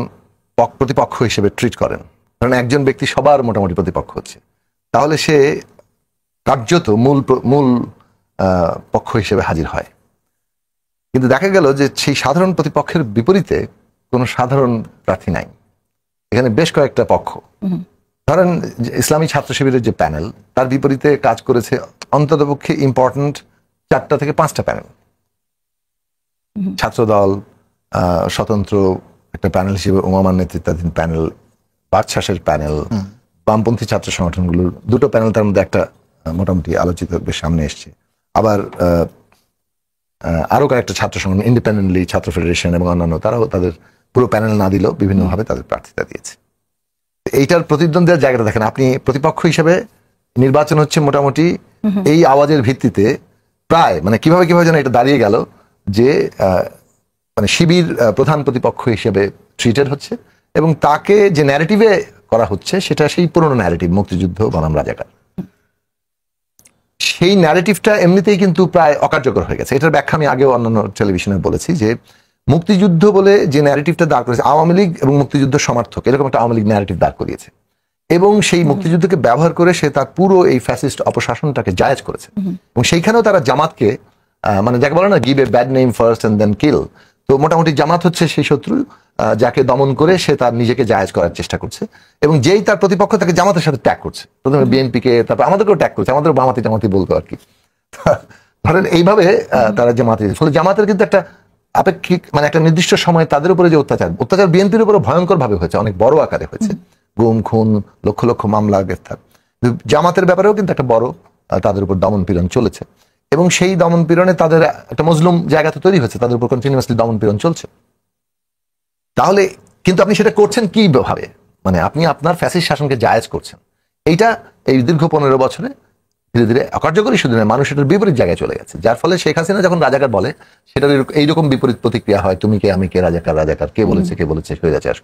প্রতিপক্ষ হিসেবে ট্রিট করেন, কারণ একজন ব্যক্তি সবার মোটামুটি প্রতিপক্ষ হচ্ছে, তাহলে সে কার্যত মূল পক্ষ হিসেবে হাজির হয়। কিন্তু দেখা গেল যে সেই সাধারণ প্রতিপক্ষের বিপরীতে কোনো সাধারণ প্রার্থী নাই। এখানে বেশ কয়েকটা পক্ষ, ধরেন ইসলামী ছাত্র শিবিরের যে প্যানেল, তার বিপরীতে কাজ করেছে অন্ততপক্ষে ইম্পর্টেন্ট 4টা থেকে 5টা প্যানেল। ছাত্রদল, স্বতন্ত্র একটা প্যানেল হিসেবে উমামান নেতৃত্বাধীন প্যানেল, বাদশাহের প্যানেল, বামপন্থী ছাত্র সংগঠনগুলোর 2টো প্যানেল, তার মধ্যে একটা মোটামুটি আলোচিত বেশ সামনে এসছে। আবার আরো কয়েকটা ছাত্র সংগঠন, ইন্ডিপেন্ডেন্টলি ছাত্র ফেডারেশন এবং অন্যান্য, তারাও তাদের পুরো প্যানেল না দিলেও বিভিন্নভাবে তাদের প্রার্থিতা দিয়েছে। এইটার প্রতিদ্বন্দ্বের জায়গাটা দেখেন, আপনি প্রতিপক্ষ হিসেবে নির্বাচন হচ্ছে মোটামুটি এই আওয়াজের ভিত্তিতে প্রায় মানে কিভাবে যেন এটা দাঁড়িয়ে গেল যে মানে শিবির প্রধান প্রতিপক্ষ হিসেবে ট্রিটেড হচ্ছে এবং তাকে যে ন্যারেটিভে করা হচ্ছে সেটা সেই পুরনো ন্যারেটিভ, মুক্তিযুদ্ধ বনাম রাজাকার। সেই ন্যারেটিভটা এমনিতেই কিন্তু প্রায় অকার্যকর হয়ে গেছে। এটার ব্যাখ্যা আমি আগেও অন্যান্য টেলিভিশনে বলেছি যে মুক্তিযুদ্ধ বলে যে ন্যারেটিভটা দাঁড় করেছে, আওয়ামী লীগ এবং মুক্তিযুদ্ধ সমর্থক এরকম একটা আওয়ামী লীগ ন্যারেটিভ দাঁড় করিয়েছে এবং সেই মুক্তিযুদ্ধকে ব্যবহার করে সে তার পুরো এই ফ্যাসিস্ট অপশাসনটাকে জায়েজ করেছে। এবং সেইখানেও তারা জামাতকে মানে যাকে বলে না, give a bad name first and then kill, তো মোটামুটি জামাত হচ্ছে সেই শত্রু যাকে দমন করে সে তার নিজেকে জায়েজ করার চেষ্টা করছে এবং যেই তার প্রতিপক্ষ তাকে জামাতের সাথে ট্যাগ করছে, প্রথমে বিএনপিকে, তারপর আমাদেরকেও ট্যাগ করছে, আমাদের জামাতি বলতো আর কি। ধরেন এইভাবে তারা জামাতে, ফলে জামাতের কিন্তু একটা আপেক্ষিক মানে একটা নির্দিষ্ট সময় তাদের উপরে যে অত্যাচার বিএনপির উপরে ভয়ঙ্কর ভাবে হয়েছে, অনেক বড় আকারে হয়েছে, গুম খুন, লক্ষ লক্ষ মামলা, গ্রেফতার। জামাতের ব্যাপারেও কিন্তু একটা বড় তাদের উপর দমন পীড়ন চলেছে এবং সেই দমন পীড়নে তাদের একটা মজলুম জায়গা তো তৈরি হয়েছে, তাদের উপর কন্টিনিউয়াসলি দমন পীড়ন চলছে। তাহলে কিন্তু আপনি সেটা করছেন কি ভাবে, মানে আপনি আপনার ফ্যাসিস্ট শাসনকে জায়েজ করছেন। এইটা এই দীর্ঘ 15 বছরে ধীরে ধীরে অকার্যকরী শুধু নয়, মানুষ এটার বিপরীত জায়গায় চলে গেছে, যার ফলে শেখ হাসিনা যখন রাজাকার বলে সেটার এইরকম বিপরীত প্রতিক্রিয়া হয়, তুমি কে আমি কে, রাজাকার কে বলেছে স্বৈরাচার।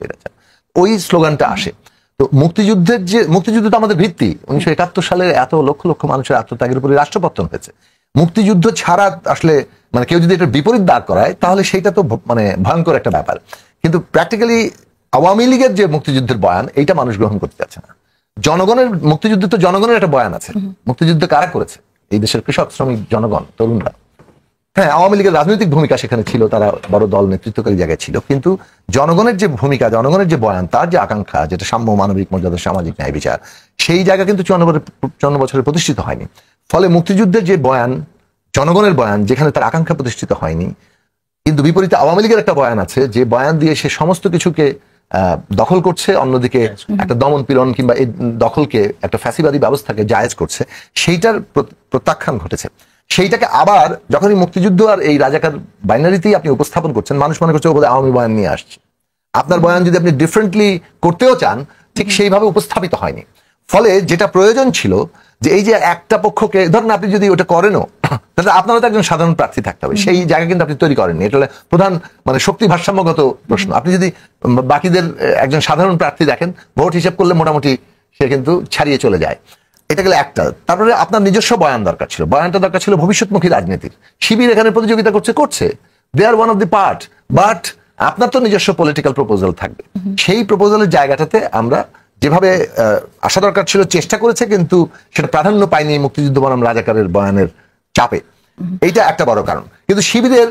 ওই স্লোগানটা আসে। তো মুক্তিযুদ্ধ তো আমাদের ভিত্তি। 1971 সালে এত লক্ষ লক্ষ মানুষের আত্মত্যাগের উপরে রাষ্ট্রপতন হয়েছে। মুক্তিযুদ্ধ ছাড়া আসলে মানে কেউ যদি এটার বিপরীত দাঁড় করায় তাহলে সেটা তো মানে ভয়ঙ্কর একটা ব্যাপার। কিন্তু প্র্যাকটিক্যালি আওয়ামী লীগের যে মুক্তিযুদ্ধের বয়ান, এইটা মানুষ গ্রহণ করতে চাচ্ছে না। জনগণের মুক্তিযুদ্ধ তো জনগণের একটা বয়ান আছে। মুক্তিযুদ্ধ কারা করেছে? এই দেশের কৃষক, শ্রমিক, জনগণ, তরুণরা। হ্যাঁ, আওয়ামী লীগের রাজনৈতিক ভূমিকা সেখানে ছিল, তারা বড় দল নেতৃত্বকারী জায়গায় ছিল, কিন্তু জনগণের যে ভূমিকা, জনগণের যে বয়ান, তার যে আকাঙ্ক্ষা, যেটা সাম্য, মানবিক মর্যাদা, সামাজিক ন্যায় বিচার, সেই জায়গা কিন্তু 54 বছরে প্রতিষ্ঠিত হয়নি। ফলে মুক্তিযুদ্ধের যে বয়ান, জনগণের বয়ান, যেখানে তার আকাঙ্ক্ষা প্রতিষ্ঠিত হয়নি, কিন্তু বিপরীতে আওয়ামী লীগের একটা বয়ান আছে যে বয়ান দিয়ে সে সমস্ত কিছুকে দখল করছে, অন্যদিকে একটা দমন পীড়ন কিংবা এই দখলকে একটা ফ্যাসিবাদী ব্যবস্থাকে জায়েজ করছে, সেইটার প্রত্যাখ্যান ঘটেছে। সেইটাকে আবার যখনই মুক্তিযুদ্ধ আর এই রাজাকার বাইনারিতেই আপনি উপস্থাপন করছেন, মানুষ মনে করছে ও বোধহয় আওয়ামী বয়ান নিয়ে আসছে। আপনার বয়ান যদি আপনি ডিফারেন্টলি করতেও চান, ঠিক সেইভাবে উপস্থাপিত হয়নি। ফলে যেটা প্রয়োজন ছিল যে এই যে একটা পক্ষকে ধরেন আপনি যদি ওটা করেনও, তাহলে আপনারও তো একজন সাধারণ প্রার্থী থাকতে হবে। সেই জায়গা কিন্তু আপনি তৈরি করেননি। এটা হলো প্রধান মানে শক্তি ভারসাম্যগত প্রশ্ন। আপনি যদি বাকিদের একজন সাধারণ প্রার্থী দেখেন, ভোট হিসেব করলে মোটামুটি সে কিন্তু ছাড়িয়ে চলে যায়। এটা গেলে একটা। তারপরে আপনার নিজস্ব বয়ান দরকার ছিল। বয়ানটা দরকার ছিল ভবিষ্যৎমুখী রাজনীতির। শিবির এখানে প্রতিযোগিতা করছে, they are one of the part, but আপনার তো নিজস্ব পলিটিক্যাল প্রপোজাল থাকবে। সেই প্রপোজালের জায়গাটাতে আমরা যেভাবে আশা দরকার ছিল চেষ্টা করেছে, কিন্তু সেটা প্রাধান্য পায়নি মুক্তিযুদ্ধ বনাম রাজাকারের বয়ানের চাপে। এইটা একটা বড় কারণ। কিন্তু শিবিরের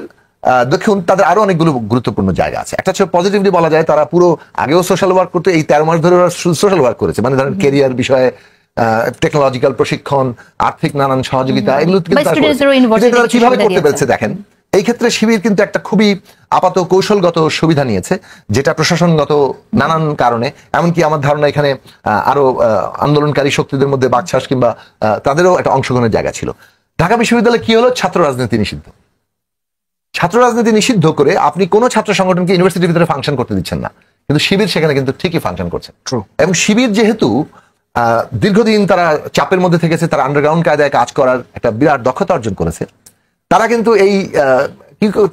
দেখুন তাদের আরো অনেকগুলো গুরুত্বপূর্ণ জায়গা আছে। একটা হচ্ছে পজিটিভলি বলা যায়, তারা পুরো আগেও সোশ্যাল ওয়ার্ক করতে, এই 13 মাস ধরে সোশ্যাল ওয়ার্ক করেছে। মানে ধরেন কেরিয়ার বিষয়ে টেকনোলজিক্যাল প্রশিক্ষণ, আর্থিক নানান সহযোগিতা, এগুলো কিভাবে করতে পেরেছে দেখেন। এই ক্ষেত্রে শিবির কিন্তু একটা খুবই আপাত কৌশলগত সুবিধা নিয়েছে, যেটা প্রশাসনগত নানান কারণে, এমনকি আমার ধারণা এখানে আরো আন্দোলনকারী শক্তিদের মধ্যে বাকশাস কিংবা তাদেরও একটা অংশগ্রহণের জায়গা ছিল। ঢাকা বিশ্ববিদ্যালয়ে কি হলো? ছাত্র রাজনীতি নিষিদ্ধ। ছাত্র রাজনীতি নিষিদ্ধ করে আপনি কোনো ছাত্র সংগঠনকে ইউনিভার্সিটির ভিতরে ফাংশন করতে দিচ্ছেন না, কিন্তু শিবির সেখানে কিন্তু ঠিকই ফাংশন করছে। এবং শিবির যেহেতু দীর্ঘদিন তারা চাপের মধ্যে থেকেছে, তারা আন্ডারগ্রাউন্ড কায়দায় কাজ করার একটা বিরাট দক্ষতা অর্জন করেছে, তারা কিন্তু এই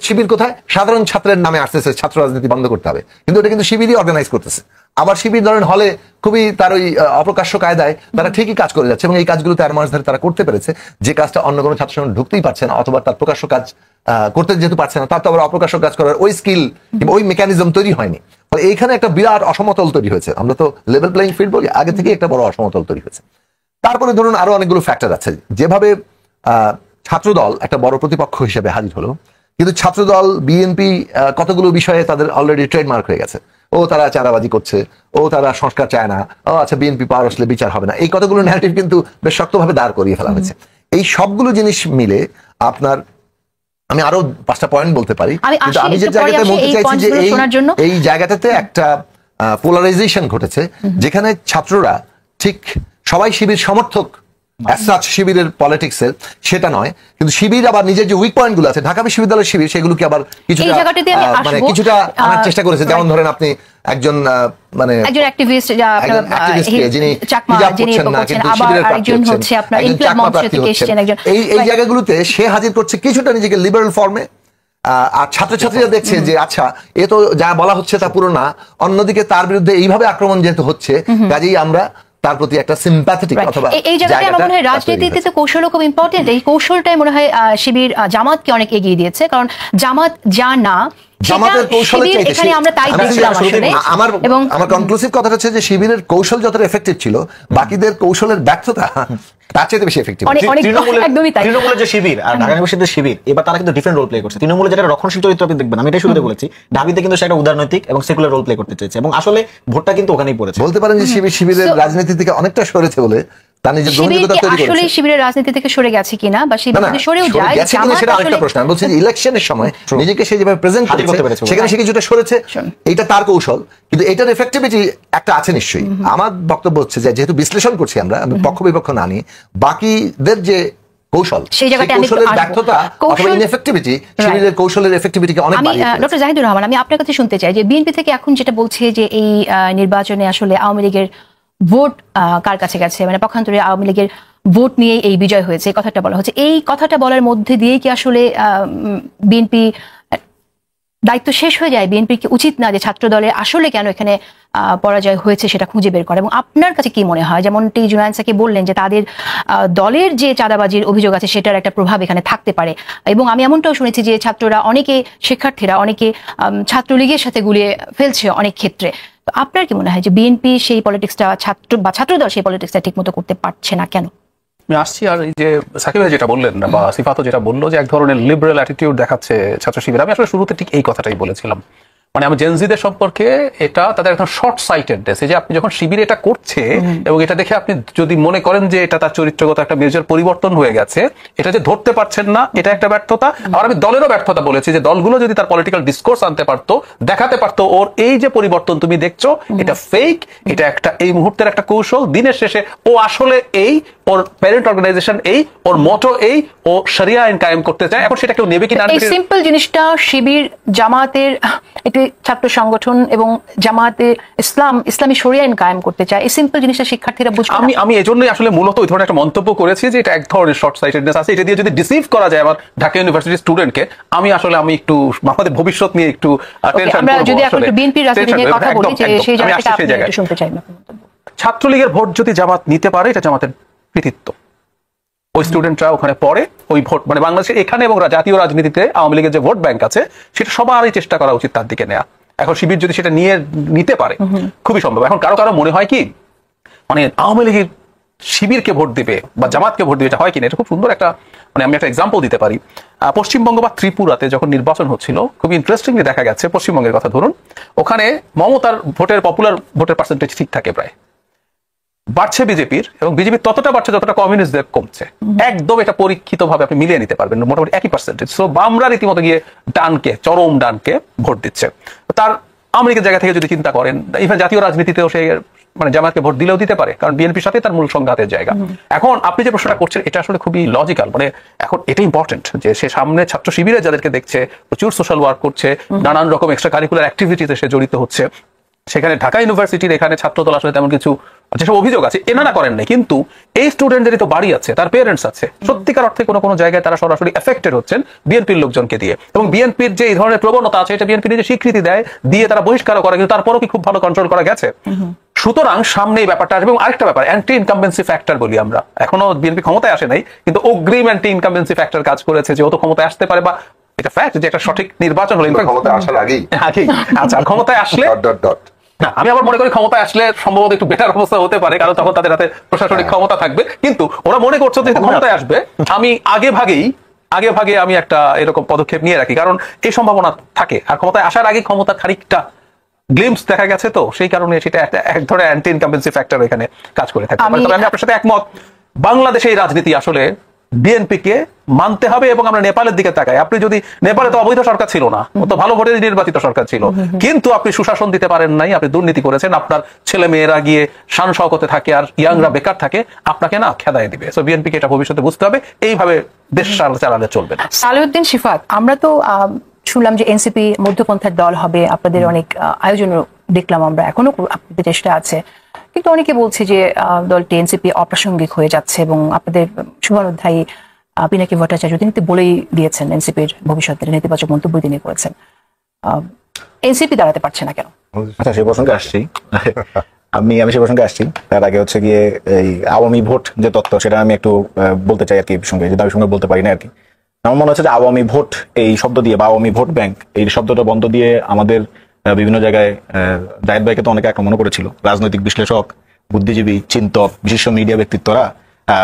শিবির কোথায় সাধারণ ছাত্রের নামে আসতেছে ছাত্র রাজনীতি বন্ধ করতে হবে, কিন্তু এটা কিন্তু শিবিরই অর্গানাইজ করতেছে। আবার শিবির ধরেন হলে খুবই তার ওই অপ্রকাশ্য কায়দায় তারা ঠিকই কাজ করে যাচ্ছে এবং এই কাজগুলো 13 মাস ধরে তারা করতে পেরেছে, যে কাজটা অন্য কোনো ছাত্র সংগঠন ঢুকতেই পারছে না, অথবা তার প্রকাশ্য কাজ করতে যেহেতু পারছে না, তার তো আবার অপ্রকাশ্য কাজ করার ওই স্কিল কিংবা ওই মেকানিজম তৈরি হয়নি। ফলে এইখানে একটা বিরাট অসমতল তৈরি হয়েছে। আমরা তো লেভেল প্লেইং ফিল্ড বলি, আগে থেকে একটা বড় অসমতল তৈরি হয়েছে। তারপরে ধরুন আরো অনেকগুলো ফ্যাক্টর আছে, যেভাবে ছাত্রদল একটা বড় প্রতিপক্ষ হিসেবে হাজির হলো, কিন্তু ছাত্রদল বিএনপি কতগুলো বিষয়ে তাদের অলরেডি ট্রেডমার্ক হয়ে গেছে। ও তারা চাঁদাবাজি করছে, ও তারা সংস্কার চায় না, ও আচ্ছা বিএনপি পাওয়ার আসলে বিচার হবে না, এই কতগুলো ন্যারেটিভ কিন্তু বেশ শক্তভাবে দাঁড় করিয়ে ফেলা হয়েছে। এই সবগুলো জিনিস মিলে আপনার, আমি আরো 5টা পয়েন্ট বলতে পারি, কিন্তু আমি যে জায়গাটা বলতে চাইছি যে এই জায়গাটাতে একটা পোলারাইজেশন ঘটেছে, যেখানে ছাত্ররা ঠিক সবাই শিবির সমর্থক শিবিরের পলিটিক্সের সেটা নয়, কিন্তু শিবির আবার নিজের যে উইক পয়েন্ট গুলো আছে ঢাকা বিশ্ববিদ্যালয়ের শিবির, সেগুলোকে আবার কিছুটা আনার চেষ্টা করেছে। যেমন ধরেন আপনি একজন মানে একজন অ্যাক্টিভিস্ট যিনি এই জায়গাগুলোতে সে হাজির করছে কিছুটা নিজেকে লিবারেল ফর্মে, আর ছাত্রছাত্রীরা দেখছে যে আচ্ছা এ তো যা বলা হচ্ছে তা পুরো না, অন্যদিকে তার বিরুদ্ধে এইভাবে আক্রমণ যেহেতু হচ্ছে, কাজেই আমরা তার প্রতি একটা সিম্প্যাথেটিক অথবা এই জায়গাতে আমার মনে হয় রাজনীতিতে তো কৌশলও খুব ইম্পর্টেন্ট। এই কৌশলটাই মনে হয় শিবির জামাতকে অনেক এগিয়ে দিয়েছে, কারণ জামাত যা না জামাতের কৌশল এখানে আমরা তাই দেখলাম আসলে। এবং আমার কনক্লুসিভ কথাটা হচ্ছে যে শিবিরের কৌশল যতটা এফেক্টিভ ছিল, বাকিদের কৌশলের ব্যর্থতা তার চেয়ে বেশি এফেক্টিভ। তৃণমূলের যে শিবির আর ঢাকা ইউনিভার্সিটির শিবির, এবার তারা কিন্তু ডিফারেন্ট রোল প্লে করছে। তৃণমূলের যেটা রক্ষণশীল চরিত্র আপনি দেখবেন, আমি এটাই শুরুতে বলেছি, ঢাবিতে কিন্তু সে একটা উদারনৈতিক এবং সেকুলার রোল প্লে করতে চেয়েছে, এবং আসলে ভোটটা কিন্তু ওখানেই পড়েছে। বলতে পারেন যে শিবিরের রাজনীতি থেকে অনেকটা সরেছে বলে তার নিজের গ্রহণযোগ্যতা তৈরি করেছে। আসলে শিবিরের রাজনীতি থেকে সরে গেছে কিনা বা শিবির থেকে সরেও যায় সেটা আরেকটা প্রশ্ন। আমি বলছি যে ইলেকশনের সময় নিজেকে সে যেভাবে প্রেজেন্ট করেছে সেখানে সে কিছুটা সরেছে, এটা তার কৌশল, কিন্তু এটার এফেক্টিভিটি একটা আছে নিশ্চয়ই। আমার বক্তব্য হচ্ছে যে যেহেতু বিশ্লেষণ করছি আমরা পক্ষ বিপক্ষ না নিয়ে, বাকিদের যে কৌশল, সেই কৌশলের ব্যর্থতা অথবা ইনএফেক্টিভিটি শিবিরের কৌশলের এফেক্টিভিটিকে অনেক বাড়িয়ে দিয়েছে। ডক্টর জাহিদুর রহমান, আমি আপনার কাছে শুনতে চাই যে বিএনপি থেকে এখন যেটা বলছে যে এই নির্বাচনে আসলে আওয়ামী লীগের ভোট কার কাছে গেছে, মানে পক্ষান্তরে আওয়ামী লীগের ভোট নিয়ে এই বিজয় হয়েছে, এই কথাটা বলা হচ্ছে। এই কথাটা বলার মধ্যে দিয়ে কি আসলে বিএনপি দায়িত্ব শেষ হয়ে যায়? বিএনপি কি উচিত না যে ছাত্র দলের আসলে কেন এখানে পরাজয় হয়েছে সেটা খুঁজে বের করে? এবং আপনার কাছে কি মনে হয়, যেমনটি জুনায়েদ সাকি বললেন যে তাদের দলের যে চাঁদাবাজির অভিযোগ আছে সেটার একটা প্রভাব এখানে থাকতে পারে, এবং আমি এমনটাও শুনেছি যে ছাত্ররা অনেকে, শিক্ষার্থীরা অনেকে ছাত্রলীগের সাথে গুলিয়ে ফেলছে অনেক ক্ষেত্রে। তো আপনার কি মনে হয় যে বিএনপি সেই পলিটিক্সটা ছাত্রদল সেই পলিটিক্সটা ঠিক মতো করতে পারছে না কেন? আমি আসছি, আর এই যে সাকিব ভাই যেটা বললেন বা সিফাতও যেটা বললো যে এক ধরনের লিবারেল অ্যাটিটিউড দেখাচ্ছে ছাত্র শিবির, আমি আসলে শুরুতে ঠিক এই কথাটাই বলেছিলাম। মানে আমি জেনজিদের সম্পর্কে এটা তাদের একদম শর্ট সাইটেডনেস, যে আপনি যখন শিবির এটা করছে এবং এটা দেখে আপনি যদি মনে করেন যে এটা তার চরিত্রগত একটা মেজর পরিবর্তন হয়ে গেছে, এটা যে ধরতে পারছেন না, এটা একটা ব্যর্থতা। আর আমি দলেরও ব্যর্থতা বলেছি যে দলগুলো যদি তার পলিটিক্যাল ডিসকোর্স আনতে পারতো, দেখাতে পারতো ওর এই যে পরিবর্তন তুমি দেখছো এটা ফেক, এটা একটা এই মুহূর্তের একটা কৌশল, দিনের শেষে ও আসলে এই, ওর প্যারেন্ট অর্গানাইজেশন এই, ওর মোটো এই, ও শরিয়া আইন কায়েম করতে চায়। এখন সেটা কেউ নেবে কি না? এই সিম্পল জিনিসটা শিবির, জামাতের একটি ছাত্র সংগঠন এবং জামাতে ইসলামী শরিয়া আইন কায়েম করতে চায়, এই সিম্পল জিনিসটা শিক্ষার্থীরা বুঝবে। আমি এজন্যই আসলে মূলত ওই ধরনের একটা মন্তব্য করেছি যে এটা এক ধরনের শর্ট সাইটেডনেস আছে, এটা দিয়ে যদি ডিসিভ করা যায় আমার ঢাকা ইউনিভার্সিটির স্টুডেন্টকে, আমি একটু আমাদের ভবিষ্যৎ নিয়ে একটু টেনশন করব। আমরা যদি এখন বিএনপির রাজনীতি নিয়ে কথা বলি, যে সেই জায়গাটা আপনি শুনতে চাই না। ছাত্রলীগের ভোট যদি জামাত নিতে পারে, এটা জামাতের কৃতিত্ব। ওই স্টুডেন্টরা ওখানে পড়ে, ওই ভোট মানে বাংলাদেশের এখানে এবং জাতীয় রাজনীতিতে আওয়ামী লীগের যে ভোট ব্যাংক আছে সেটা সবারই চেষ্টা করা উচিত তার দিকে নেওয়া। এখন শিবির যদি সেটা নিতে পারে খুবই সম্ভব। এখন কারো মনে হয় কি মানে আওয়ামী লীগের শিবিরকে ভোট দিবে বা জামাতকে ভোট দিবে, এটা হয় কিনা? এটা খুব সুন্দর একটা, মানে আমি একটা এক্সাম্পল দিতে পারি। পশ্চিমবঙ্গ বা ত্রিপুরাতে যখন নির্বাচন হচ্ছিল, খুব ইন্টারেস্টিংলি দেখা গেছে, পশ্চিমবঙ্গের কথা ধরুন, ওখানে মমতার পপুলার ভোটের পার্সেন্টেজ ঠিক থাকে, প্রায় বাড়ছে বিজেপির, এবং বিজেপির ততটা বাড়ছে যতটা কমিউনিস্টদের কমছে। একদম এটা পরীক্ষিত ভাবে আপনি মিলিয়ে নিতে পারবেন, মোটামুটি একই পার্সেন্টেজ। সো বামরা রীতিমতো গিয়ে ডানকে, চরম ডানকে ভোট দিচ্ছে। তার আওয়ামী লীগের জায়গা থেকে যদি চিন্তা করেন, ইভেন জাতীয় রাজনীতিতেও সে মানে জামাতকে ভোট দিলেও দিতে পারে, কারণ বিএনপির সাথে তার মূল সংঘাতের জায়গা। এখন আপনি যে প্রশ্নটা করছেন এটা আসলে খুবই লজিক্যাল, মানে এখন এটা ইম্পর্টেন্ট যে সে সামনে ছাত্র শিবিরে যাদেরকে দেখছে প্রচুর সোশ্যাল ওয়ার্ক করছে, নানান রকম এক্সট্রা কারিকুলার অ্যাক্টিভিটিতে সে জড়িত হচ্ছে, সেখানে ঢাকা ইউনিভার্সিটির এখানে ছাত্রদল আসলে তেমন কিছু যেসব অভিযোগ আছে এনারা করেন নাই, কিন্তু এই স্টুডেন্টদেরই তো বাড়ি আছে, তার পেরেন্টস আছে, সত্যিকার অর্থে কোনো কোনো জায়গায় তারা সরাসরি এফেক্টেড হচ্ছেন বিএনপির লোকজনকে দিয়ে। এবং বিএনপির যে এই ধরনের প্রবণতা আছে এটা বিএনপি নিজে স্বীকৃতি দেয়, দিয়ে তারা বহিষ্কারও করে, কিন্তু তারপরও কি খুব ভালো কন্ট্রোল করা গেছে? সুতরাং সামনে এই ব্যাপারটা আসবে। এবং আরেকটা ব্যাপার, অ্যান্টি ইনকামবেন্সি ফ্যাক্টর বলি আমরা, এখনো বিএনপি ক্ষমতায় আসে নাই, কিন্তু অগ্রিম অ্যান্টি ইনকামবেন্সি ফ্যাক্টর কাজ করেছে যে ও তো ক্ষমতায় আসতে পারে, বা এটা ফ্যাক্ট যে একটা সঠিক নির্বাচন হলো ক্ষমতায় আসার আগেই। আচ্ছা, ক্ষমতায় আসলে না, আমি আবার মনে করি ক্ষমতায় আসলে সম্ভবত একটু বেটার অবস্থা হতে পারে, কারণ তখন তাদের হাতে প্রশাসনিক ক্ষমতা থাকবে। কিন্তু ওরা মনে করছে যে ক্ষমতায় আসবে, আমি আগে ভাগে আমি একটা এরকম পদক্ষেপ নিয়ে রাখি, কারণ এই সম্ভাবনা থাকে। আর ক্ষমতায় আসার আগে ক্ষমতা খানিকটা গ্লিমস দেখা গেছে, তো সেই কারণে সেটা একটা এক ধরনের অ্যান্টি ইনকামবেন্সি ফ্যাক্টর এখানে কাজ করে থাকে। তবে আমি আপনার সাথে একমত, বাংলাদেশে এই রাজনীতি আসলে বিএনপি কে মানতে হবে। এবং আমরা নেপালের দিকে তাকাই, আপনি যদি, নেপালে তো অবৈধ সরকার ছিল না, ও তো ভালো ভোটে নির্বাচিত সরকার ছিল, কিন্তু আপনি সুশাসন দিতে পারেন নাই, আপনি দুর্নীতি করেছেন, আপনার ছেলে মেয়েরা গিয়ে শান শওকতে থাকে আর ইয়াংরা বেকার থাকে, আপনাকে না খেদায় দিবে। সো বিএনপি কে এটা ভবিষ্যতে বুঝতে হবে, এইভাবে দেশ চালালে চলবে না। সালেউদ্দিন শিফাত, আমরা তো শুনলাম যে এনসিপি মধ্যপন্থার দল হবে, আপনাদের অনেক আয়োজনও দেখলাম আমরা, এখনো আপনাদের চেষ্টা আছে, কিন্তু অনেকে বলছে যে দলটি এনসিপি অপ্রাসঙ্গিক হয়ে যাচ্ছে, এবং আপনাদের শুভানুধ্যায়ী পিনাকি ভট্টাচার্য তিনি তো বলেই দিয়েছেন এনসিপির ভবিষ্যতের নেতিবাচক মন্তব্য তিনি করেছেন। এনসিপি দাঁড়াতে পারছে না কেন? আচ্ছা, সেই প্রসঙ্গে আসছি। আমি সেই প্রসঙ্গে আসছি। তার আগে হচ্ছে গিয়ে এই আওয়ামী ভোট যে তত্ত্ব, সেটা আমি একটু বলতে চাই আর কি, সঙ্গে যে দাবির সঙ্গে বলতে পারি না আর কি। আমার মনে হচ্ছে যে আওয়ামী ভোট এই শব্দ দিয়ে বা আওয়ামী ভোট ব্যাংক এই শব্দটা বন্ধ দিয়ে আমাদের বিভিন্ন জায়গায় জায়েদ ভাইকে তো অনেকে আক্রমণ করেছিল, রাজনৈতিক বিশ্লেষক, বুদ্ধিজীবী, চিন্তক, বিশিষ্ট মিডিয়া ব্যক্তিত্বরা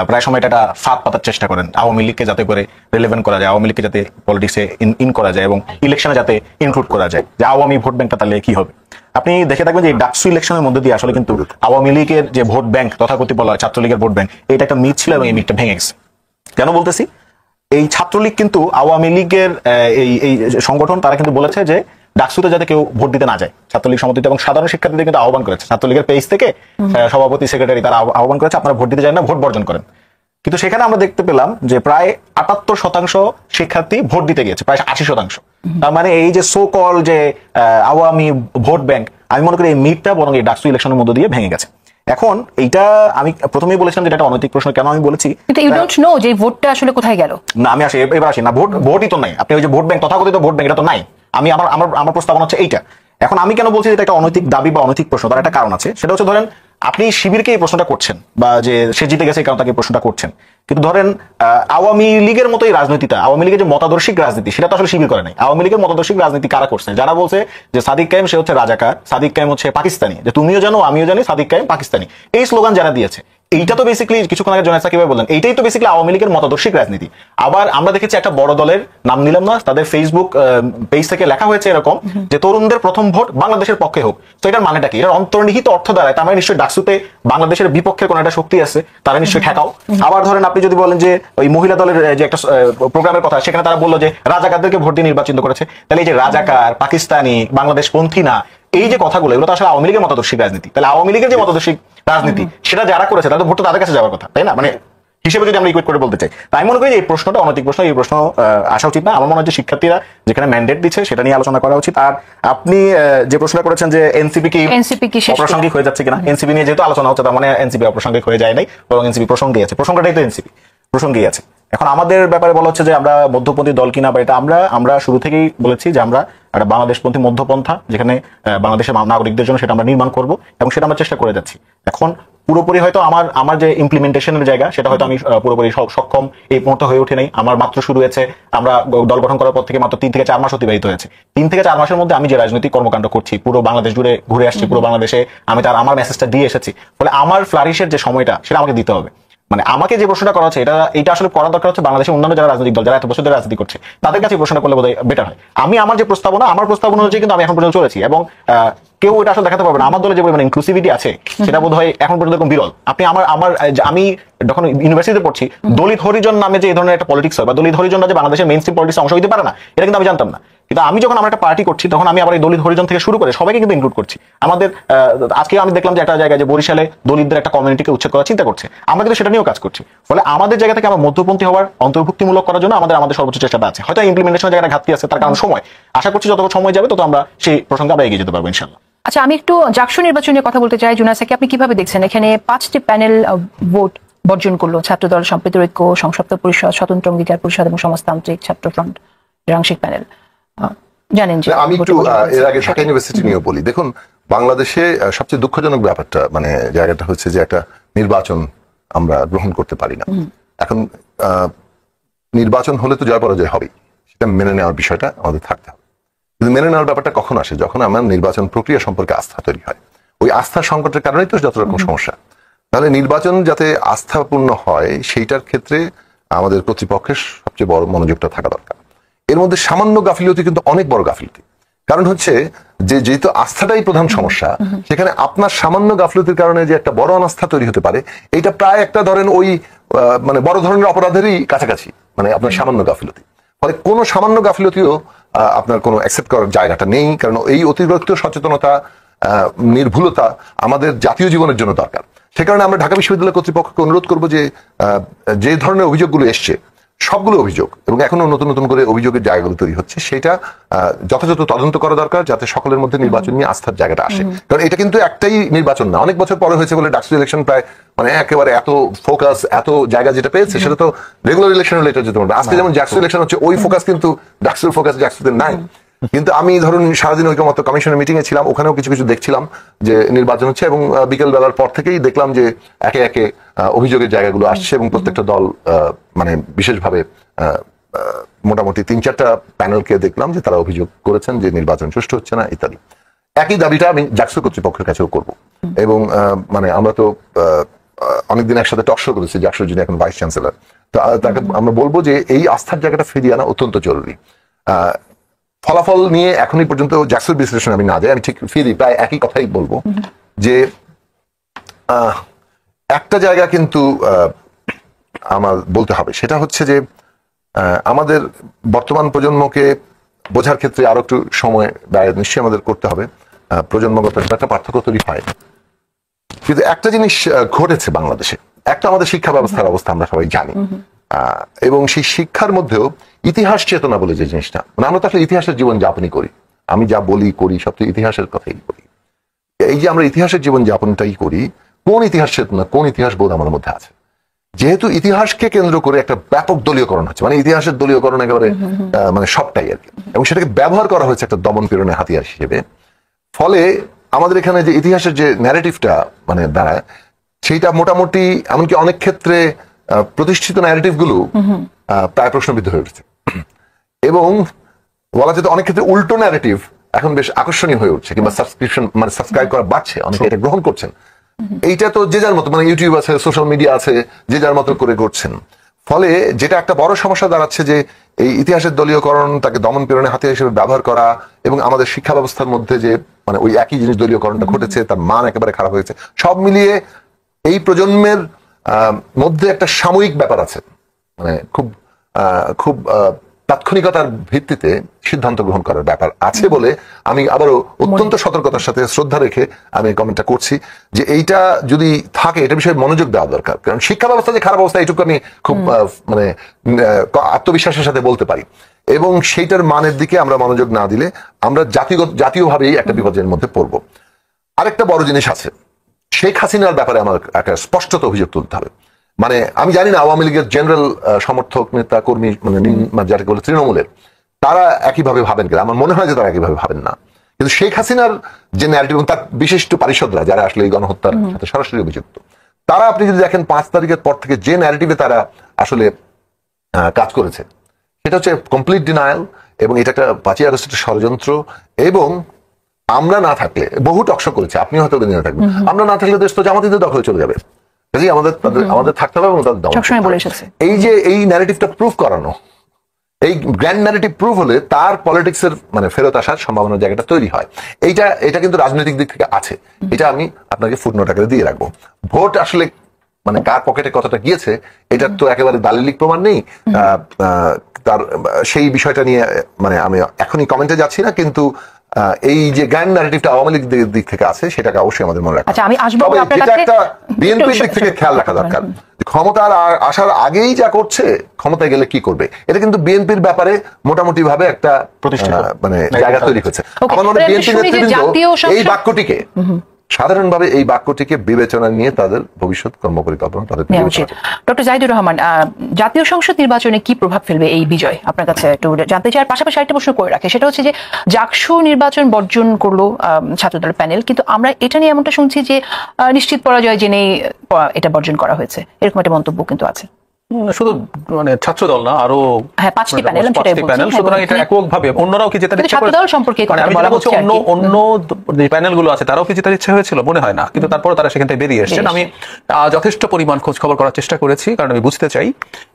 প্রায় সময় এটা ফাঁদ পাতার চেষ্টা করেন আওয়ামী লীগকে যাতে করে রিলেভেন্ট করা যায়, আওয়ামী লীগকে যাতে পলিটিক্সে ইন করা যায় এবং ইলেকশনে যাতে ইনক্লুড করা যায়, যে আওয়ামী ভোট ব্যাংকটা তাহলে কি হবে। আপনি দেখে থাকবেন যে ডাকসু ইলেকশনের মধ্যে দিয়ে আসলে কিন্তু আওয়ামী লীগের যে ভোট ব্যাংক তথাকথিত বলা হয় ছাত্রলীগের ভোট ব্যাংক, এটা একটা মিথ ছিল এবং এই মিথটা ভেঙে গেছে। কেন বলতেছি? এই ছাত্রলীগ কিন্তু আওয়ামী লীগের এই সংগঠন, তারা কিন্তু বলেছে যে ডাকসুতে যাতে কেউ ভোট দিতে না যায়, ছাত্রলীগ সমর্থিত এবং সাধারণ শিক্ষার্থীদের কিন্তু আহ্বান করেছে, ছাত্রলীগের পেজ থেকে সভাপতি সেক্রেটারি তারা আহ্বান করেছে আপনারা ভোট দিতে যান না, ভোট বর্জন করেন। কিন্তু সেখানে আমরা দেখতে পেলাম যে প্রায় 78% শিক্ষার্থী ভোট দিতে গিয়েছে, প্রায় 80%। তার মানে এই যে সো কল যে আওয়ামী ভোট ব্যাংক, আমি মনে করি এই মিথটা বরং এই ডাকসু ইলেকশনের মধ্যে দিয়ে ভেঙে গেছে। এখন এইটা আমি প্রথমেই বলেছিলাম যে এটা অনৈতিক প্রশ্ন। কেন আমি বলেছি? ইউ ডোন্ট নো যে ভোটটা আসলে কোথায় গেল। না, আমি এবার আসি না, ভোটই তো নাই। আপনি ওই যে ভোট ব্যাংক, তথাকথিত ভোট ব্যাংক, এটা তো নাই। আমি আমার প্রস্তাবনা হচ্ছে এইটা। এখন আমি কেন বলছি যে এটা একটা অনৈতিক দাবি বা অনৈতিক প্রশ্ন, তার একটা কারণ আছে। সেটা হচ্ছে ধরেন আপনি শিবিরকে এই প্রশ্নটা করছেন, বা যে সে জিতে গেছে কারণ তাকে প্রশ্নটা করছেন, কিন্তু ধরেন আওয়ামী লীগের মতোই রাজনীতিটা, আওয়ামী লীগের যে মতাদর্শিক রাজনীতি, সেটা তো আসলে শিবির করে নাই। আওয়ামী লীগের মতাদর্শিক রাজনীতি কারা করছে? যারা বলছে যে সাদিক কায়েম সে হচ্ছে রাজাকার, সাদিক কায়েম হচ্ছে পাকিস্তানি, যে তুমিও জানো আমিও জানি সাদিক কায়েম পাকিস্তানি, এই স্লোগান যারা দিয়েছে, এইটা তো বেসিক্যালি কিছুক্ষণ আগে জোনায়েদ সাকিব ভাই বললেন, এইটাই তো বেসিক্যালি আওয়ামী লীগের মতাদর্শিক রাজনীতি। আবার আমরা দেখেছি একটা বড় দলের নাম নিলাম না, তাদের ফেসবুক পেজ থেকে লেখা হয়েছে এরকম যে তরুণদের প্রথম ভোট বাংলাদেশের পক্ষে হোক। তো এটার মানেটা কি? এটার অন্তর্নিহিত অর্থ দাঁড়ায় তার মানে নিশ্চয়ই ডাকসুতে বাংলাদেশের বিপক্ষে কোনো একটা শক্তি আছে, তারা নিশ্চয়ই ঠেকাও। আবার ধরেন আপনি যদি বলেন যে ওই মহিলা দলের যে একটা প্রোগ্রামের কথা, সেখানে তারা বললো যে রাজাকারদেরকে ভোট দিয়ে নির্বাচিত করেছে, তাহলে এই যে রাজাকার, পাকিস্তানি, বাংলাদেশ পন্থী না, এই যে কথাগুলো, এগুলো তো আসলে আওয়ামী লীগের মতাদর্শিক রাজনীতি। তাহলে আওয়ামী লীগের যে মতাদর্শিক রাজনীতি সেটা যারা করেছে তাদের ভোট তাদের কাছে যাওয়ার কথা, তাই না? মানে হিসেবে যদি আমরা ইকুয়েট করে বলতে চাই, তাই মনে করি যে এই প্রশ্নটা অনৈতিক প্রশ্ন, এই প্রশ্ন আসা উচিত না। আমার মনে হয় যে শিক্ষার্থীরা যেখানে ম্যান্ডেট দিচ্ছে সেটা নিয়ে আলোচনা করা উচিত। আর আপনি যে প্রশ্নটা করেছেন যে এনসিপি কি অপ্রাসঙ্গিক হয়ে যাচ্ছে কিনা, এনসিপি নিয়ে যেহেতু আলোচনা হচ্ছে তার মানে এনসিপি অপ্রাসঙ্গিক হয়ে যায় নাই, বরং এনসিপি প্রসঙ্গে আছে, প্রসঙ্গটাই তো এনসিপি প্রসঙ্গেই আছে। এখন আমাদের ব্যাপারে বলা হচ্ছে যে আমরা মধ্যপন্থী দল কিনা, বা এটা আমরা শুরু থেকেই বলেছি যে আমরা একটা বাংলাদেশপন্থী মধ্যপন্থা, যেখানে বাংলাদেশের নাগরিকদের জন্য সেটা আমরা নির্মাণ করব এবং সেটা আমরা চেষ্টা করে যাচ্ছি। এখন পুরোপুরি হয়তো আমার যে ইমপ্লিমেন্টেশনের জায়গা, সেটা হয়তো আমি পুরোপুরি সক্ষম এই মুহূর্তে হয়ে ওঠে নাই। আমার মাত্র শুরু হয়েছে, আমরা দল গঠন করার পর থেকে মাত্র 3 থেকে 4 মাস অতিবাহিত হয়েছে। 3 থেকে 4 মাসের মধ্যে আমি যে রাজনৈতিক কর্মকাণ্ড করছি, পুরো বাংলাদেশ জুড়ে ঘুরে আসছি, পুরো বাংলাদেশে আমি আমার মেসেজটা দিয়ে এসেছি। ফলে আমার ফ্লারিশের যে সময়টা সেটা আমাকে দিতে হবে। মানে আমাকে যে প্রশ্নটা করা হচ্ছে এটা আসলে করা দরকার হচ্ছে বাংলাদেশের অন্যান্য যারা রাজনৈতিক দল, যারা এত বছর ধরে রাজনীতি করছে, তাদের কাছে প্রশ্নটা করলে বোধহয় বেটার হয়। আমার যে প্রস্তাবনা, আমার প্রস্তাবনা অনুযায়ী কিন্তু আমি এখন পর্যন্ত চলেছি, এবং কেউ এটা আসলে দেখাতে পারবে না আমার দলে যে পরিমাণ ইনক্লুসিভিটি আছে সেটা বোধহয় এখন পর্যন্ত এরকম বিরল। আপনি আমি যখন ইউনিভার্সিটিতে পড়ছি, দলিত হরিজন নামে যে এই ধরনের একটা পলিটিক্স হয়, বা দলিত হরিজনরা যে বাংলাদেশের মেইন স্ট্রিম পলিটিক্সে অংশ নিতে পারে না, এটা কিন্তু আমি জানতাম না। কিন্তু আমি যখন আমরা একটা পার্টি করছি, তখন আমি আবার এই দলিত হরিজন থেকে শুরু করে সবাইকে কিন্তু ইনক্লুড করছি। আমাদের আজকে আমি দেখলাম যে একটা জায়গায় যে বরিশালে দলিতদের একটা কমিউনিটিকে উচ্ছেদ করার চিন্তা করছে, আমরা কিন্তু সেটা নিয়েও কাজ করছি। ফলে আমাদের জায়গা থেকে আমরা মধ্যপন্থী হওয়ার, অন্তর্ভুক্তিমূলক করার জন্য আমাদের সর্বোচ্চ চেষ্টাটা আছে। হয়তো ইমপ্লিমেন্টেশনের জায়গাটা ঘাটতি আছে, তার কারণ সময়। আশা করছি যত সময় যাবে তত আমরা সেই প্রসঙ্গে আমরা এগিয়ে যেতে পারবো ইনশাআল্লাহ। আচ্ছা, আমি একটু জাকসু নির্বাচনের কথা বলতে চাই। জুনাসাকে আপনি কিভাবে দেখছেন? এখানে 5টি প্যানেল ভোট বর্জন করলো, ছাত্রদল, সম্প্রীতির ঐক্য, সংসপ্ত পরিষদ, স্বতন্ত্র অঙ্গীকার পরিষদ এবং সমাজতান্ত্রিক ছাত্র ফ্রন্ট আংশিক প্যানেল। জানেন যে আমি একটু এর আগে ঢাকা ইউনিভার্সিটি নিয়ে বলি। দেখুন, বাংলাদেশে সবচেয়ে দুঃখজনক ব্যাপারটা মানে জায়গাটা হচ্ছে যে একটা নির্বাচন আমরা গ্রহণ করতে পারি না। এখন নির্বাচন হলে তো জয় পরাজয় হবেই, সেটা মেনে নেওয়ার বিষয়টা আমাদের থাকতে হবে। কিন্তু মেনে নেওয়ার ব্যাপারটা কখন আসে? যখন আমার নির্বাচন প্রক্রিয়া সম্পর্কে আস্থা তৈরি হয়। ওই আস্থার সংকটের কারণেই তো যত রকম সমস্যা। তাহলে নির্বাচন যাতে আস্থাপূর্ণ হয় সেইটার ক্ষেত্রে আমাদের কর্তৃপক্ষের সবচেয়ে বড় মনোযোগটা থাকা দরকার। এর মধ্যে সামান্য গাফিলতি কিন্তু অনেক বড় গাফিলতি। কারণ হচ্ছে যে যেহেতু আস্থাটাই প্রধান সমস্যা, সেখানে আপনার সামান্য গাফিলতির কারণে যে একটা বড় অনাস্থা তৈরি হতে পারে, এটা প্রায় একটা ধরেন ওই মানে বড় ধরনের অপরাধেরই কাছাকাছি, মানে আপনার সামান্য গাফিলতি। ফলে কোনো সামান্য গাফিলতিও আপনার কোনো অ্যাকসেপ্ট করার জায়গাটা নেই, কারণ এই অতিরিক্ত সচেতনতা, নির্ভুলতা আমাদের জাতীয় জীবনের জন্য দরকার। সে কারণে আমরা ঢাকা বিশ্ববিদ্যালয় কর্তৃপক্ষকে অনুরোধ করবো যে ধরনের অভিযোগগুলো এসছে, সবগুলো অভিযোগ এবং এখনো নতুন নতুন করে অভিযোগের জায়গাগুলো তৈরি হচ্ছে, সেটা যথাযথ তদন্ত করা দরকার, যাতে সকলের মধ্যে নির্বাচন নিয়ে আস্থার জায়গাটা আসে। কারণ এটা কিন্তু একটাই নির্বাচন না, অনেক বছর পরে হয়েছে বলে ডাকসু ইলেকশন প্রায় মানে একেবারে এত ফোকাস, এত জায়গা যেটা পেয়েছে সেটা তো রেগুলার ইলেকশন হলে এটা যেতে পারবে। আজকে যেমন জাকসু ইলেকশন হচ্ছে, ওই ফোকাস কিন্তু ডাকসুর ফোকাস জাকসুতে নাই। কিন্তু আমি ধরুন সারাদিন ঐক্যমত্য কমিশনের মিটিং এ ছিলাম, ওখানেও কিছু কিছু দেখছিলাম যে নির্বাচন হচ্ছে, এবং বিকেল বেলার পর থেকেই দেখলাম যে একে একে অভিযোগের জায়গাগুলো আসছে, এবং প্রত্যেকটা দল মানে বিশেষভাবে মোটামুটি 3-4টা প্যানেলকে দেখলাম যে তারা অভিযোগ করেছেন যে নির্বাচন সুষ্ঠু হচ্ছে না ইত্যাদি। একই দাবিটা আমি জাকসু কর্তৃপক্ষের কাছেও করব। এবং মানে আমরা তো অনেকদিন একসাথে টক শো করেছি, জাকসু যিনি এখন ভাইস চ্যান্সেলর, তো তাকে আমরা বলবো যে এই আস্থার জায়গাটা ফিরিয়ে আনা অত্যন্ত জরুরি। ফলাফল নিয়ে এখনই পর্যন্ত জাকসুর বিশ্লেষণ আমি না যাই, আমি ঠিক ফিরি প্রায় একই কথাই বলবো যে একটা জায়গা কিন্তু আমার বলতে হবে, সেটা হচ্ছে যে আমাদের বর্তমান প্রজন্মকে বোঝার ক্ষেত্রে আরো একটু সময় ব্যয় নিশ্চয়ই আমাদের করতে হবে। প্রজন্মগত একটা পার্থক্য তৈরি হয়, কিন্তু একটা জিনিস ঘটেছে বাংলাদেশে, একটা আমাদের শিক্ষা ব্যবস্থার অবস্থা আমরা সবাই জানি, এবং সেই শিক্ষার মধ্যেও ইতিহাস চেতনা বলে যে জিনিসটা, মানে আমরা তো আসলে ইতিহাসের জীবন যাপনই করি, আমি যা বলি করি সব তো ইতিহাসের কথাই বলি। এই যে আমরা ইতিহাসের জীবন যাপনটাই করি, কোন ইতিহাস চেতনা, কোন ইতিহাস বোধ আমার মধ্যে আছে? যেহেতু ইতিহাসকে কেন্দ্র করে একটা ব্যাপক দলীয়করণ হচ্ছে, মানে ইতিহাসের দলীয়করণ একেবারে মানে সবটাই আর কি, এবং সেটাকে ব্যবহার করা হয়েছে একটা দমন পীড়নের হাতিয়ার হিসেবে। ফলে আমাদের এখানে যে ইতিহাসের যে ন্যারেটিভটা মানে দাঁড়ায়, সেইটা মোটামুটি এমনকি অনেক ক্ষেত্রে প্রতিষ্ঠিত ন্যারেটিভ গুলো প্রায় প্রশ্নবিদ্ধ হয়ে উঠছে, এবং বলা যেত অনেক ক্ষেত্রে উল্টো ন্যারেটিভ এখন বেশ আকর্ষণীয় হয়ে উঠছে, কিংবা সাবস্ক্রিপশন মানে সাবস্ক্রাইব করা বাড়ছে, অনেকে এটা গ্রহণ করছেন। এইটা তো যে যার মতো, মানে ইউটিউব আছে, সোশ্যাল মিডিয়া আছে, যে যার মতো করে করছেন। ফলে যেটা একটা বড় সমস্যা দাঁড়াচ্ছে যে এই ইতিহাসের দলীয়করণ, তাকে দমন পীড়নের হাতিয়ার হিসেবে ব্যবহার করা, এবং আমাদের শিক্ষা ব্যবস্থার মধ্যে যে মানে ওই একই জিনিস দলীয়করণটা ঘটেছে, তার মান একেবারে খারাপ হয়েছে। সব মিলিয়ে এই প্রজন্মের মধ্যে একটা সাময়িক ব্যাপার আছে, মানে খুব খুব তাৎক্ষণিকতার ভিত্তিতে সিদ্ধান্ত গ্রহণ করার ব্যাপার আছে বলে আমি আবারও অত্যন্ত সতর্কতার সাথে শ্রদ্ধা রেখে আমি কমেন্টটা করছি যে এইটা যদি থাকে, এটা বিষয়ে মনোযোগ দেওয়া দরকার। কারণ শিক্ষা ব্যবস্থা যে খারাপ অবস্থা, এইটুকু আমি খুব মানে আত্মবিশ্বাসের সাথে বলতে পারি, এবং সেইটার মানের দিকে আমরা মনোযোগ না দিলে আমরা জাতীয়ভাবেই একটা বিপদের মধ্যে পড়ব। আরেকটা বড় জিনিস আছে, শেখ হাসিনার ব্যাপারে আমার একটা স্পষ্টত অভিযোগ তুলতে হবে। মানে আমি জানি না আওয়ামী লীগের জেনারেল সমর্থক নেতা কর্মী মানে যাকে বলে তৃণমূলের, তারা একইভাবে ভাবেন কিনা, আমার মনে হয় যে তারা একইভাবে ভাবেন না। কিন্তু শেখ হাসিনার যে ন্যারেটিভ এবং তার বিশিষ্ট পারিষদরা যারা আসলে এই গণহত্যার সাথে সরাসরি অভিযুক্ত, তারা আপনি যদি দেখেন 5 তারিখের পর থেকে যে ন্যারেটিভে তারা আসলে কাজ করেছে, সেটা হচ্ছে কমপ্লিট ডিনায়াল, এবং এটা একটা 5ই আগস্টের ষড়যন্ত্র। এবং আমরা না থাকলে, বহু টকশো করেছে, আপনি হয়তো না থাকবেন, আমরা না থাকলে দেশ তো জামাতিদের দখলে চলে যাবে, আমাদের থাকতে হবে এবং এই যে এই ন্যারেটিভটা প্রুফ করানো, এই গ্র্যান্ড ন্যারেটিভ প্রুফ হলে তার পলিটিক্সের মানে ফেরত আসার সম্ভাবনার জায়গাটা তৈরি হয়। এটা কিন্তু রাজনৈতিক দিক থেকে আছে, এটা আমি আপনাকে ফুটনোট আকারে দিয়ে রাখবো। ভোট আসলে মানে কার পকেটে কতটা গিয়েছে, এটার তো একেবারে দালিলিক প্রমাণ নেই, তার সেই বিষয়টা নিয়ে মানে আমি এখনই কমেন্টে যাচ্ছি না, কিন্তু এই যে গ্র্যান্ড ন্যারেটিভটা আওয়ামী লীগের দিক থেকে আছে, সেটাকে অবশ্যই আমাদের মনে রাখা। আচ্ছা, আমি আসবো আপনার কাছে। একটা বিএনপির দিক থেকে খেয়াল রাখা দরকার, ক্ষমতার আসার আগেই যা করছে, ক্ষমতায় গেলে কি করবে, এটা কিন্তু বিএনপির ব্যাপারে মোটামুটি ভাবে একটা প্রতিষ্ঠান মানে জায়গা তৈরি হয়েছে। আমার মনে হয় বিএনপি নেতৃবৃন্দ এই বাক্যটিকে সাধারণভাবে এই বাক্যটিকে বিবেচনা নিয়ে তাদের ভবিষ্যৎ কর্মপরিকল্পনা তাদের ডক্টর জাহিদুর রহমান, জাতীয় সংসদ নির্বাচনে কি প্রভাব ফেলবে এই বিজয় আপনার কাছে একটু জানতে চাই। আর পাশাপাশি আরেকটা প্রশ্ন করে রাখে, সেটা হচ্ছে যে জাকসু নির্বাচন বর্জন করলো ছাত্রদল প্যানেল, কিন্তু আমরা এটা নিয়ে এমনটা শুনছি যে নিশ্চিত পরাজয় জেনেই এটা বর্জন করা হয়েছে, এরকম একটা মন্তব্য কিন্তু আছে। শুধু মানে ছাত্র দল না, আরো 5টি প্যানেল, সুতরাং এটা এককভাবে অন্যরাও কি জেতার ইচ্ছা ছাত্র দল সম্পর্কে অন্য প্যানেলগুলো আছে তারাও কি জেতার ইচ্ছা হয়েছিল মনে হয় না, কিন্তু তারপরে তারা সেখান থেকে বেরিয়ে এসেছেন। আমি যথেষ্ট পরিমাণ খোঁজ খবর করার চেষ্টা করেছি, কারণ আমি বুঝতে চাই,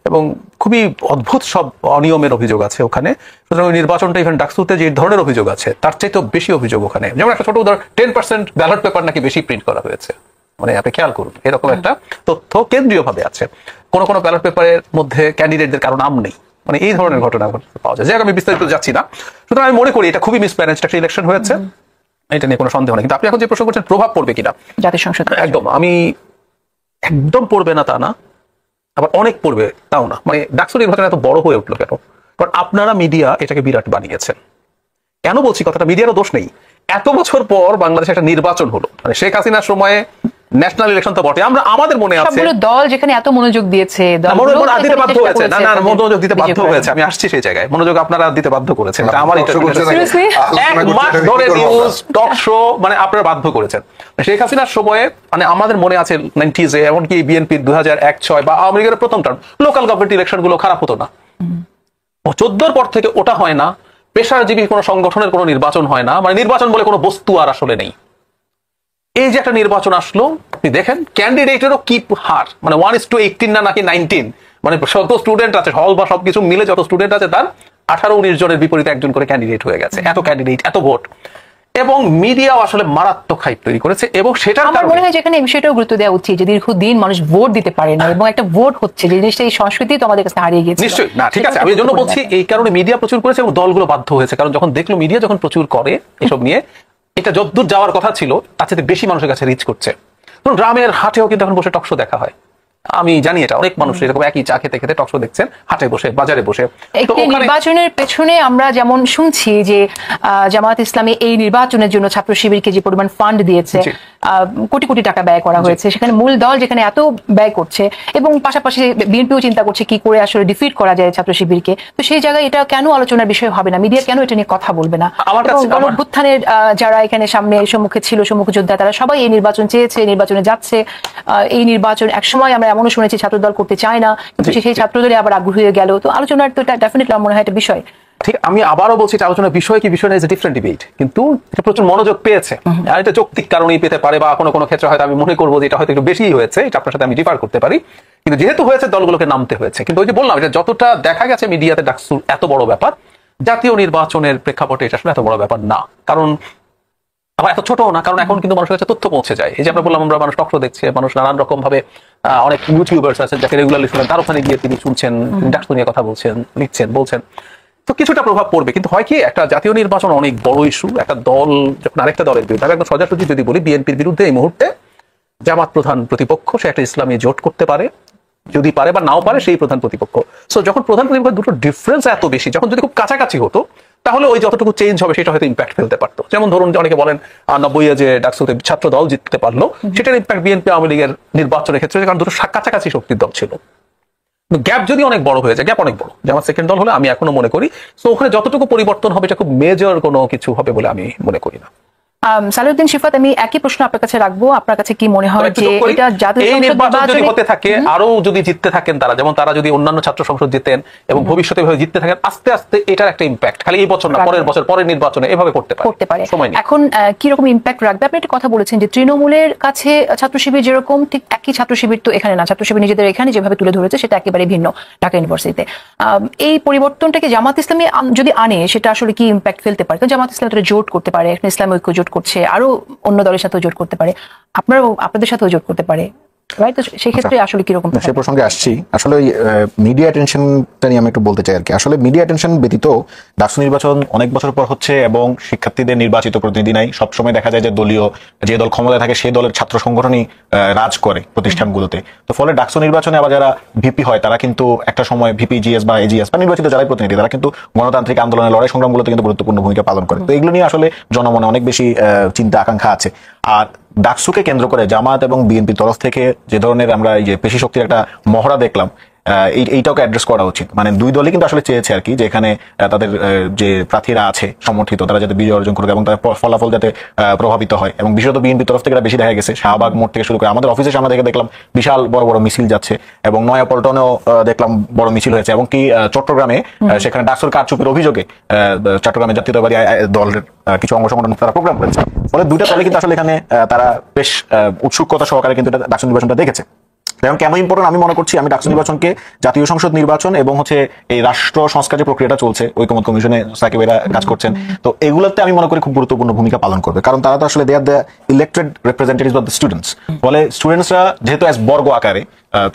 এবং খুবই অদ্ভুত সব অনিয়মের অভিযোগ আছে ওখানে। সুতরাং ওই নির্বাচনটা ইভেন ডাকসুতে যে ধরনের অভিযোগ আছে তার চাইতে বেশি অভিযোগ ওখানে। যেমন একটা ছোট উদাহরণ, 10% ব্যালট পেপার নাকি বেশি প্রিন্ট করা হয়েছে, মানে আপনি খেয়াল করুন, এরকম একটা তথ্য কেন্দ্রীয় ভাবে আছে। কোন কোন ব্যালট পেপারের মধ্যে ক্যান্ডিডেটদের কারো নাম নেই, মানে এই ধরনের ঘটনা পাওয়া যায়। যাই হোক, আমি বিস্তারিত যাচ্ছি না। সুতরাং আমি মনে করি এটা খুবই মিসম্যানেজড একটা ইলেকশন হয়েছে, এটা নিয়ে কোনো সন্দেহ নেই। কিন্তু আপনি এখন যে প্রশ্ন করছেন প্রভাব পড়বে কিনা জাতীয় সংসদ, একদম আমি একদম পড়বে না তা না, আবার অনেক পড়বে তাও না। মানে ডাকসু নির্বাচন এত বড় হয়ে উঠলো কেন? কারণ আপনারা মিডিয়া এটাকে বিরাট বানিয়েছেন। কেন বলছি কথাটা? মিডিয়ারও দোষ নেই। এত বছর পর বাংলাদেশে একটা নির্বাচন হলো, মানে শেখ হাসিনার সময়ে ন্যাশনাল ইলেকশন তো বটে, আমরা আমাদের মনে আছে সবগুলো দল যেখানে এত মনোযোগ দিয়েছে, দিতে বাধ্য হয়েছে, না না মনোযোগ দিতে বাধ্য হয়েছে, আমি আসছি সেই জায়গায়। মনোযোগ আপনারা দিতে বাধ্য করেছেন, আমার এক মাস ধরে নিউজ টক শো মানে আপনারা বাধ্য করেছেন। শেখ হাসিনার সময়ে মানে আমাদের মনে আছে 90s এমনকি বিএনপি 2001-06 বা আওয়ামী লীগের প্রথম টার্ম লোকাল গভর্নমেন্ট ইলেকশন গুলো খারাপ হতো না। 14 পর থেকে ওটা হয় না, পেশাজীবী কোনো সংগঠনের কোনো নির্বাচন হয় না, মানে নির্বাচন বলে কোনো বস্তু আর আসলে নেই। এই যে একটা নির্বাচন আসলো, আপনি দেখেন ক্যান্ডিডেটেরও কি হার, মানে 1:18 না নাকি 19, মানে যত স্টুডেন্ট আছে হল বা সবকিছু মিলে যত স্টুডেন্ট আছে তার 18-19 জনের বিপরীতে একজন করে ক্যান্ডিডেট হয়ে গেছে। এত ক্যান্ডিডেট, এত ভোট, এবং মিডিয়াও আসলে মারাত্মক হাইপ তৈরি করেছে। এবং সেটা আমার মনে হয় যেখানে এই বিষয়টাও গুরুত্ব দেওয়া উচিত যে দীর্ঘদিন মানুষ ভোট দিতে পারে না, এবং একটা ভোট হচ্ছে যে জিনিসটা, এই সংস্কৃতি তো আমাদের কাছে হারিয়ে গেছে। নিশ্চয়ই না, ঠিক আছে, আমি এই জন্য বলছি এই কারণে মিডিয়া প্রচুর করেছে এবং দলগুলো বাধ্য হয়েছে, কারণ যখন দেখলো মিডিয়া যখন প্রচুর করে এসব নিয়ে, এটা যতদূর যাওয়ার কথা ছিল তার চেয়ে বেশি মানুষের কাছে রিচ করছে। ধরুন গ্রামের হাটেও কিন্তু এখন বসে টকশো দেখা হয়, আমি জানি এটা অনেক মানুষ এরকম একই চা খেতে খেতে টকশো দেখছেন হাটে বসে, বাজারে বসে। নির্বাচনের পেছনে আমরা যেমন শুনছি যে জামায়াত ইসলামী এই নির্বাচনের জন্য ছাত্র শিবিরকে যে পরিমাণ ফান্ড দিয়েছে, কোটি কোটি টাকা ব্যয় করা হয়েছে, সেখানে মূল দল যেখানে এত ব্যয় করছে, এবং পাশাপাশি বিএনপিও চিন্তা করছে কি করে আসলে ডিফিট করা যায় ছাত্র শিবিরকে, তো সেই জায়গায় এটা কেন আলোচনার বিষয় হবে না? মিডিয়া কেন এটা নিয়ে কথা বলবে না? গণঅভ্যুত্থানের যারা এখানে সামনে সম্মুখে ছিল, সম্মুখ যোদ্ধা, তারা সবাই এই নির্বাচন চেয়েছে, নির্বাচনে যাচ্ছে। এই নির্বাচন একসময় আমরা এমনও শুনেছি ছাত্রদল করতে চায় না, কিন্তু সেই ছাত্রদলে আবার আগ্রহী হয়ে গেল। তো আলোচনার তো এটা ডেফিনেটলি আমার মনে হয় একটা বিষয়। ঠিক, আমি আবারও বলছি এটা আলোচনার বিষয় কি বিষয় না, ইজ এ ডিফারেন্ট ডিবেট, কিন্তু এটা প্রচুর মনোযোগ পেয়েছে। আর এটা যৌক্তিক কারণেই পেতে পারে, বা কোনো কোনো ক্ষেত্রে হয়তো আমি মনে করবো যে এটা হয়তো একটু বেশি হয়েছে, এটা আপনার সাথে আমি ডিফার করতে পারি, কিন্তু যেহেতু হয়েছে দলগুলোকে নামতে হয়েছে। কিন্তু ওই যে বললাম, এটা যতটা দেখা গেছে মিডিয়াতে ডাকসুর এত বড় ব্যাপার, জাতীয় নির্বাচনের প্রেক্ষাপটে এটা আসলে এত বড় ব্যাপার না, কারণ আবার এত ছোটও না, কারণ এখন কিন্তু মানুষের কাছে তথ্য পৌঁছে যায়। এই যে আমরা বললাম, আমরা মানুষ টক শো দেখছে, মানুষ নানান রকম ভাবে, অনেক ইউটিউবার্স আছেন যাকে রেগুলারলি শুনেন, তার ওখানে গিয়ে তিনি শুনছেন, ডাকসু নিয়ে কথা বলছেন, লিখছেন, বলছেন, তো কিছুটা প্রভাব পড়বে। কিন্তু হয় কি, একটা জাতীয় নির্বাচন অনেক বড় ইস্যু, একটা দল যখন আরেকটা দলের বিরুদ্ধে, আমি একদম সোজাসুজি যদি বলি, বিএনপির বিরুদ্ধে এই মুহূর্তে জামাত প্রধান প্রতিপক্ষ, সে একটা ইসলামী জোট করতে পারে, যদি পারে বা নাও পারে সেই প্রধান প্রতিপক্ষ। সো যখন প্রধান প্রতিপক্ষ দুটো ডিফারেন্স এত বেশি, যখন যদি খুব কাছাকাছি হতো, তাহলে ওই যতটুকু চেঞ্জ হবে সেটা হয়তো ইম্প্যাক্ট ফেলতে পারতো। যেমন ধরুন, অনেকে বলেন 90-এ যে ডাকসুতে ছাত্র দল জিততে পারলো, সেটার ইম্প্যাক্ট বিএনপি আওয়ামী লীগের নির্বাচনের ক্ষেত্রে, কারণ দুটো কাছাকাছি শক্তির দল ছিল। গ্যাপ যদি অনেক বড় হয়ে যায়, গ্যাপ অনেক বড়, যেমন সেকেন্ড দল হলে আমি এখনো মনে করি, তো ওখানে যতটুকু পরিবর্তন হবে এটা খুব মেজর কোনো কিছু হবে বলে আমি মনে করি না। সালাউদ্দিন শিফাত, আমি একই প্রশ্ন আপনার কাছে রাখবো, আপনার কাছে কি মনে হয় যে এটা জাতীয় সংসদ নির্বাচন যদি হতে থাকে, আরো যদি জিততে থাকেন তারা, যেমন তারা যদি অন্যান্য ছাত্র সংসদ জিতেন এবং ভবিষ্যতে এভাবে জিততে থাকেন, আস্তে আস্তে এটার একটা ইম্প্যাক্ট খালি এই বছর না, পরের বছর, পরের নির্বাচনে এভাবে করতে পারে। এখন কি রকম ইম্প্যাক্ট রাখবে? আপনি একটা কথা বলেছেন যে তৃণমূলের কাছে ছাত্র শিবির যেরকম, ঠিক একই ছাত্র শিবির তো এখানে না, ছাত্র শিবির নিজেদের এখানে যেভাবে তুলে ধরেছে সেটা একেবারে ভিন্ন ঢাকা ইউনিভার্সিটিতে। এই পরিবর্তনটাকে জামাত ইসলামী যদি আনে, সেটা আসলে কি ইম্প্যাক্ট ফেলতে পারে? জামাত ইসলাম জোট করতে পারে, ইসলাম ঐক্য জোট করছে, আরো অন্য দলের সাথেও জোট করতে পারে, আপনাদের সাথেও জোট করতে পারে। রাইট? তো সেই ক্ষেত্রে আসলে কিরকম সে প্রসঙ্গে আসছি, আসলে মিডিয়া অ্যাটেনশনটা নিয়ে আমি একটু বলতে চাই আর কি। আসলে মিডিয়া অ্যাটেনশন ব্যতীত ডাকসু নির্বাচন অনেক বছর পর হচ্ছে এবং শিক্ষার্থীদের নির্বাচিত প্রতিনিধি নাই। সবসময় দেখা যায় যে দলীয় যে দল ক্ষমতায় থাকে সেই দলের ছাত্র সংগঠনই রাজ করে প্রতিষ্ঠানগুলোতে। তো ফলে ডাকসু নির্বাচনে আবার যারা ভিপি হয় তারা কিন্তু একটা সময় ভিপি, জিএস বা এজিএস বা নির্বাচিত যারাই প্রতিনিধি তারা কিন্তু গণতান্ত্রিক আন্দোলনের লড়াই সংগ্রামগুলোতে কিন্তু গুরুত্বপূর্ণ ভূমিকা পালন করে। তো এগুলো নিয়ে আসলে জনমনে অনেক বেশি চিন্তা আকাঙ্ক্ষা আছে। আর ডাকসুকে কেন্দ্র করে জামাত এবং বিএনপির তরফ থেকে যে ধরনের আমরা এই যে পেশি শক্তির একটা মহড়া দেখলাম, এইটাকে অ্যাড্রেস করা উচিত। মানে দুই দলই কিন্তু আসলে চেয়েছে আর কি যে এখানে তাদের যে প্রার্থীরা আছে সমর্থিত তারা যাতে বিজয় অর্জন করুক এবং তার ফলাফল যাতে প্রভাবিত হয়। এবং বিশেষত বিএনপির তরফ থেকে বেশি দেখা গেছে, শাহবাগ মোড় থেকে শুরু করে আমাদের অফিসের সামনে থেকে দেখলাম বিশাল বড় বড় মিছিল যাচ্ছে এবং নয়াপল্টনেও দেখলাম বড় মিছিল হয়েছে। এবং কি চট্টগ্রামে সেখানে ডাকসুর কারচুপির অভিযোগে চট্টগ্রামের জাতীয়তাবাদী দলের কিছু অঙ্গ সংগঠন তারা প্রোগ্রাম করেছে। ফলে দুইটা দলে কিন্তু আসলে এখানে তারা বেশ উৎসুকতা সহকারে কিন্তু ডাকসু নির্বাচনটা দেখেছে। এবং কেন ইম্পর্টেন্ট আমি মনে করছি, আমি ডাকসু নির্বাচনকে জাতীয় সংসদ নির্বাচন এবং হচ্ছে এই রাষ্ট্র সংস্কার যে প্রক্রিয়াটা চলছে ঐকমত্য কমিশনে সাকিবেরা কাজ করছেন, তো এগুলোতে আমি মনে করি খুব গুরুত্বপূর্ণ ভূমিকা পালন করবে। কারণ তারা তো আসলে they are the elected representatives of the students. ফলে স্টুডেন্টসরা যেহেতু অ্যাজ বর্গ আকারে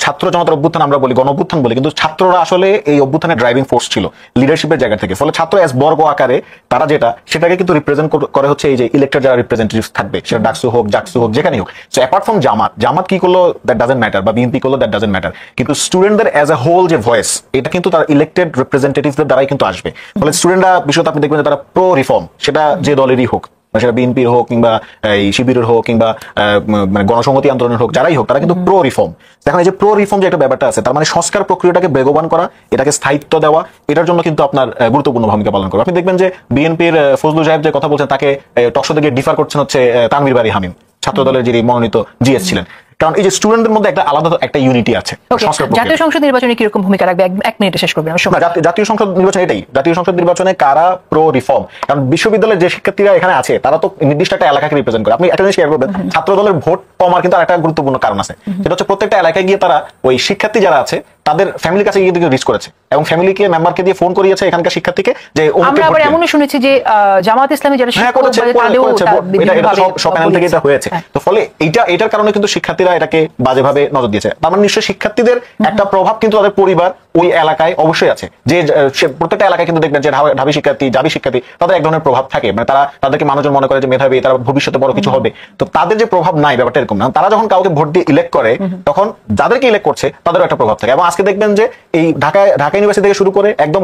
ছাত্র জনতার অভ্যুত্থান আমরা বলি, গণ অভ্যুত্থান বলি, কিন্তু ছাত্ররা আসলে এই অভ্যুত্থানের ড্রাইভিং ফোর্স ছিল লিডারশিপের জায়গা থেকে। ফলে ছাত্র অ্যাজ বর্গ আকারে তারা সেটাকে কিন্তু রিপ্রেজেন্ট করে হচ্ছে এই যে ইলেক্টেড যারা রিপ্রেজেন্টেটিভস থাকবে, সেটা ডাকসু হোক জাকসু হোক যেখানেই হোক। সো অ্যাপার্ট ফ্রম জামাত কি করলো দ্যাট ডাজেন্ট ম্যাটার, বা বিএনপি করলো দ্যাট ডাজেন্ট ম্যাটার, কিন্তু স্টুডেন্টদের অ্যাজ এ হোল যে ভয়েস এটা কিন্তু তার ইলেক্টেড রিপ্রেজেন্টেটিভসদের দ্বারাই কিন্তু আসবে। ফলে স্টুডেন্টরা বিশেষত আপনি দেখবেন যে তারা প্রো রিফর্ম, সেটা যে দলেরই হোক, সেটা বিএনপির হোক কিংবা এই শিবিরের হোক কিংবা গণসংহতি আন্দোলনের হোক, যারাই হোক তারা কিন্তু প্রো রিফর্ম। দেখেন এই যে প্রো রিফর্ম যে একটা ব্যাপারটা আছে, তার মানে সংস্কার প্রক্রিয়াটাকে বেগবান করা, এটাকে স্থায়িত্ব দেওয়া, এটার জন্য কিন্তু আপনার গুরুত্বপূর্ণ ভূমিকা পালন করবে। আপনি দেখবেন যে বিএনপির ফজলুল সাহেব যে কথা বলছেন তাকে টকশোতে গিয়ে ডিফার করছেন হচ্ছে তানভীর বারী হামিম, ছাত্র দলের যিনি মনোনীত জিএস ছিলেন। কারণ এই যে স্টুডেন্টদের মধ্যে একটা আলাদা একটা ইউনিটি আছে। জাতীয় সংসদ নির্বাচনে কিরকম ভূমিকা রাখবে? এক মিনিটে শেষ করবেন। জাতীয় সংসদ নির্বাচন এটাই, জাতীয় সংসদ নির্বাচনে কারা প্রো রিফর্ম। কারণ বিশ্ববিদ্যালয়ের যে শিক্ষার্থীরা এখানে আছে তারা তো নির্দিষ্ট একটা এলাকাকে রিপ্রেজেন্ট করে। আপনি একটা জিনিস শেয়ার করবেন, ছাত্র দলের ভোট কমার কিন্তু একটা গুরুত্বপূর্ণ কারণ আছে, সেটা হচ্ছে প্রত্যেকটা এলাকায় গিয়ে তারা ওই শিক্ষার্থী যারা আছে তাদের ফ্যামিলির কাছে গিয়ে রিচ করেছে এবং ফ্যামিলিকে মেম্বারকে দিয়ে ফোন করিয়েছে এখানকার শিক্ষার্থীকে যে আমরা আবার এমনও শুনেছি যে জামাত ইসলামী যারা এটা সব প্যানেল থেকে এটা হয়েছে। তো ফলে এটার কারণে কিন্তু শিক্ষার্থীরা এটাকে বাজেভাবে নজর দিয়েছে। তার মানে নিশ্চয়ই শিক্ষার্থীদের একটা প্রভাব কিন্তু তাদের পরিবার ওই এলাকায় অবশ্যই আছে। যে প্রত্যেকটা এলাকায় কিন্তু দেখবেন যে ঢাবি শিক্ষার্থী, জাবি শিক্ষার্থী, তাদের এক ধরনের প্রভাব থাকে। মানে তারা তাদেরকে মানুষজন মনে করে যে মেধাবী, তারা ভবিষ্যতে বড় কিছু হবে। তো তাদের যে প্রভাব নাই, ব্যাপারটা এরকম না। তারা যখন কাউকে ভোট দিয়ে ইলেক্ট করে তখন যাদেরকে ইলেক্ট করছে তাদেরও একটা প্রভাব থাকে। এবং আজকে দেখবেন যে এই ঢাকা ইউনিভার্সিটি থেকে শুরু করে একদম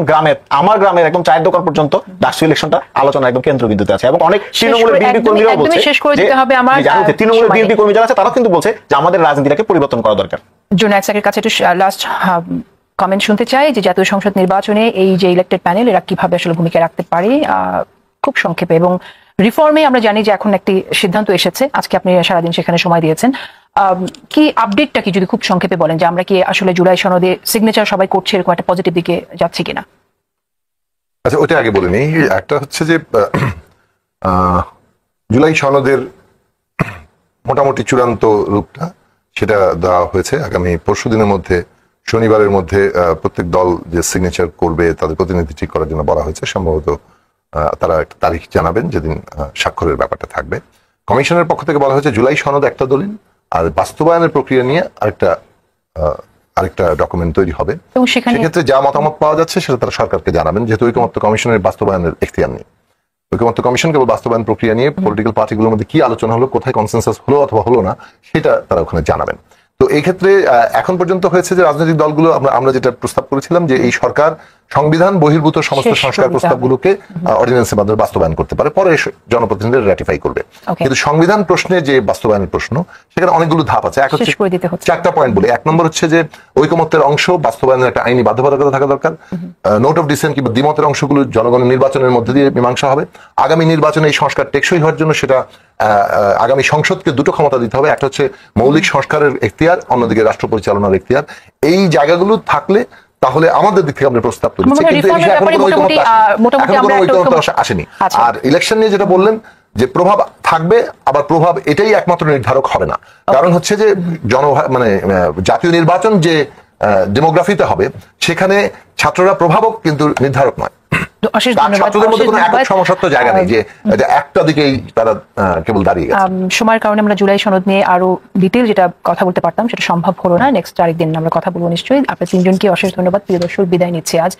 আমার গ্রামের একদম চায়ের দোকান পর্যন্ত ডাকসু ইলেকশনটা আলোচনা একদম কেন্দ্রবিন্দুতে আছে। এবং অনেক তৃণমূলের বিএনপি কর্মীরাও বলছে, তৃণমূলের বিএনপি কর্মী যারা আছে তারাও কিন্তু বলছে যে আমাদের রাজনীতিটাকে পরিবর্তন করা দরকার। জুনায়েদ সাকির কাছে একটু লাস্ট কমেন্ট শুনতে চাই যে জাতীয় সংসদ নির্বাচনে এই যে ইলেক্টেড প্যানেল এরা কিভাবে আসলে ভূমিকা রাখতে পারে খুব সংক্ষেপে। এবং রিফর্মে আমরা জানি যে এখন একটি সিদ্ধান্ত এসেছে, আজকে আপনি সারাদিন সেখানে সময় দিয়েছেন, কি আপডেটটা কি যদি খুব সংক্ষেপে বলেন যে আমরা কি আসলে জুলাই সনদে সিগনেচার সবাই করছে এরকম একটা পজিটিভ দিকে যাচ্ছে কিনা? আচ্ছা, ওটা আগে বলে নেই। একটা হচ্ছে যে জুলাই সনদের মোটামুটি চূড়ান্ত রূপটা সেটা দেওয়া হয়েছে। আগামী পরশু দিনের মধ্যে, শনিবারের মধ্যে প্রত্যেক দল যে সিগনেচার করবে তাদের প্রতিনিধি ঠিক করার জন্য বলা হয়েছে। সম্ভবত তারা একটা তারিখ জানাবেন যেদিন স্বাক্ষরের ব্যাপারটা থাকবে। কমিশনের পক্ষ থেকে বলা হয়েছে জুলাই সনদ একটা দলিল, আর বাস্তবায়নের প্রক্রিয়া নিয়ে আরেকটা ডকুমেন্ট তৈরি হবে। সেক্ষেত্রে যা মতামত পাওয়া যাচ্ছে সেটা তারা সরকারকে জানাবেন, যেহেতু ঐকমত্য কমিশনের বাস্তবায়নের এখতিয়ার নেই। ঐকমত্য কমিশন কেবল বাস্তবায়ন প্রক্রিয়া নিয়ে পলিটিক্যাল পার্টিগুলোর মধ্যে কি আলোচনা হলো, কোথায় কনসেনসাস হলো অথবা হলো না, সেটা তারা ওখানে জানাবেন। তো এই ক্ষেত্রে এখন পর্যন্ত হয়েছে যে রাজনৈতিক দলগুলো আমরা যেটা প্রস্তাব করেছিলাম যে এই সরকার সংবিধান বহির্ভূত সমস্ত সংস্কার প্রস্তাবগুলোকে অর্ডিন্যান্সের মাধ্যমে বাস্তবায়ন করতে পারে, পরে জনপ্রতিনিধিরা র্যাটিফাই করবে। কিন্তু সংবিধান প্রশ্নে যে বাস্তবায়নের প্রশ্ন, সেখানে অনেকগুলো ধাপ আছে। এক হচ্ছে 4টা পয়েন্ট বলে। 1 নম্বর হচ্ছে যে ঐকমত্যের অংশ বাস্তবায়নের একটা আইনি বাধ্যবাধকতা থাকা দরকার। নোট অফ ডিসেন্ট কিংবা দ্বিমতের অংশগুলো জনগণের নির্বাচনের মধ্যে দিয়ে মীমাংসা হবে। আগামী নির্বাচনে এই সংস্কার টেকসই হওয়ার জন্য সেটা আগামী সংসদকে দুটো ক্ষমতা দিতে হবে, একটা হচ্ছে মৌলিক সংস্কারের এখতিয়ার, অন্যদিকে রাষ্ট্র পরিচালনার এখতিয়ার। এই জায়গাগুলো থাকলে তাহলে আমাদের দিক থেকে আমরা প্রস্তাব করেছি, কিন্তু এই বিষয়ে এখন কোনো ঐকমত্য আসেনি। আর ইলেকশন নিয়ে যেটা বললেন যে প্রভাব থাকবে, আবার প্রভাব এটাই একমাত্র নির্ধারক হবে না। কারণ হচ্ছে যে জাতীয় নির্বাচন যে ডেমোগ্রাফিতে হবে সেখানে ছাত্ররা প্রভাবক কিন্তু নির্ধারক নয়। অশেষ তার ধন্যবাদ, ছাত্রদের মধ্যে অশেষ কোনো একক ধন্যবাদ। সমস্যার তো জায়গা নেই যে একটা দিকেই তারা কেবল দাঁড়িয়ে গেছে। সময়ের কারণে আমরা জুলাই সনদ নিয়ে আরো ডিটেল যেটা কথা বলতে পারতাম সেটা সম্ভব হলো না। নেক্সট আরেকদিন আমরা কথা বলবো নিশ্চয়ই। আপনার তিনজনকে অশেষ ধন্যবাদ। প্রিয় দর্শক, বিদায় নিচ্ছি আজ।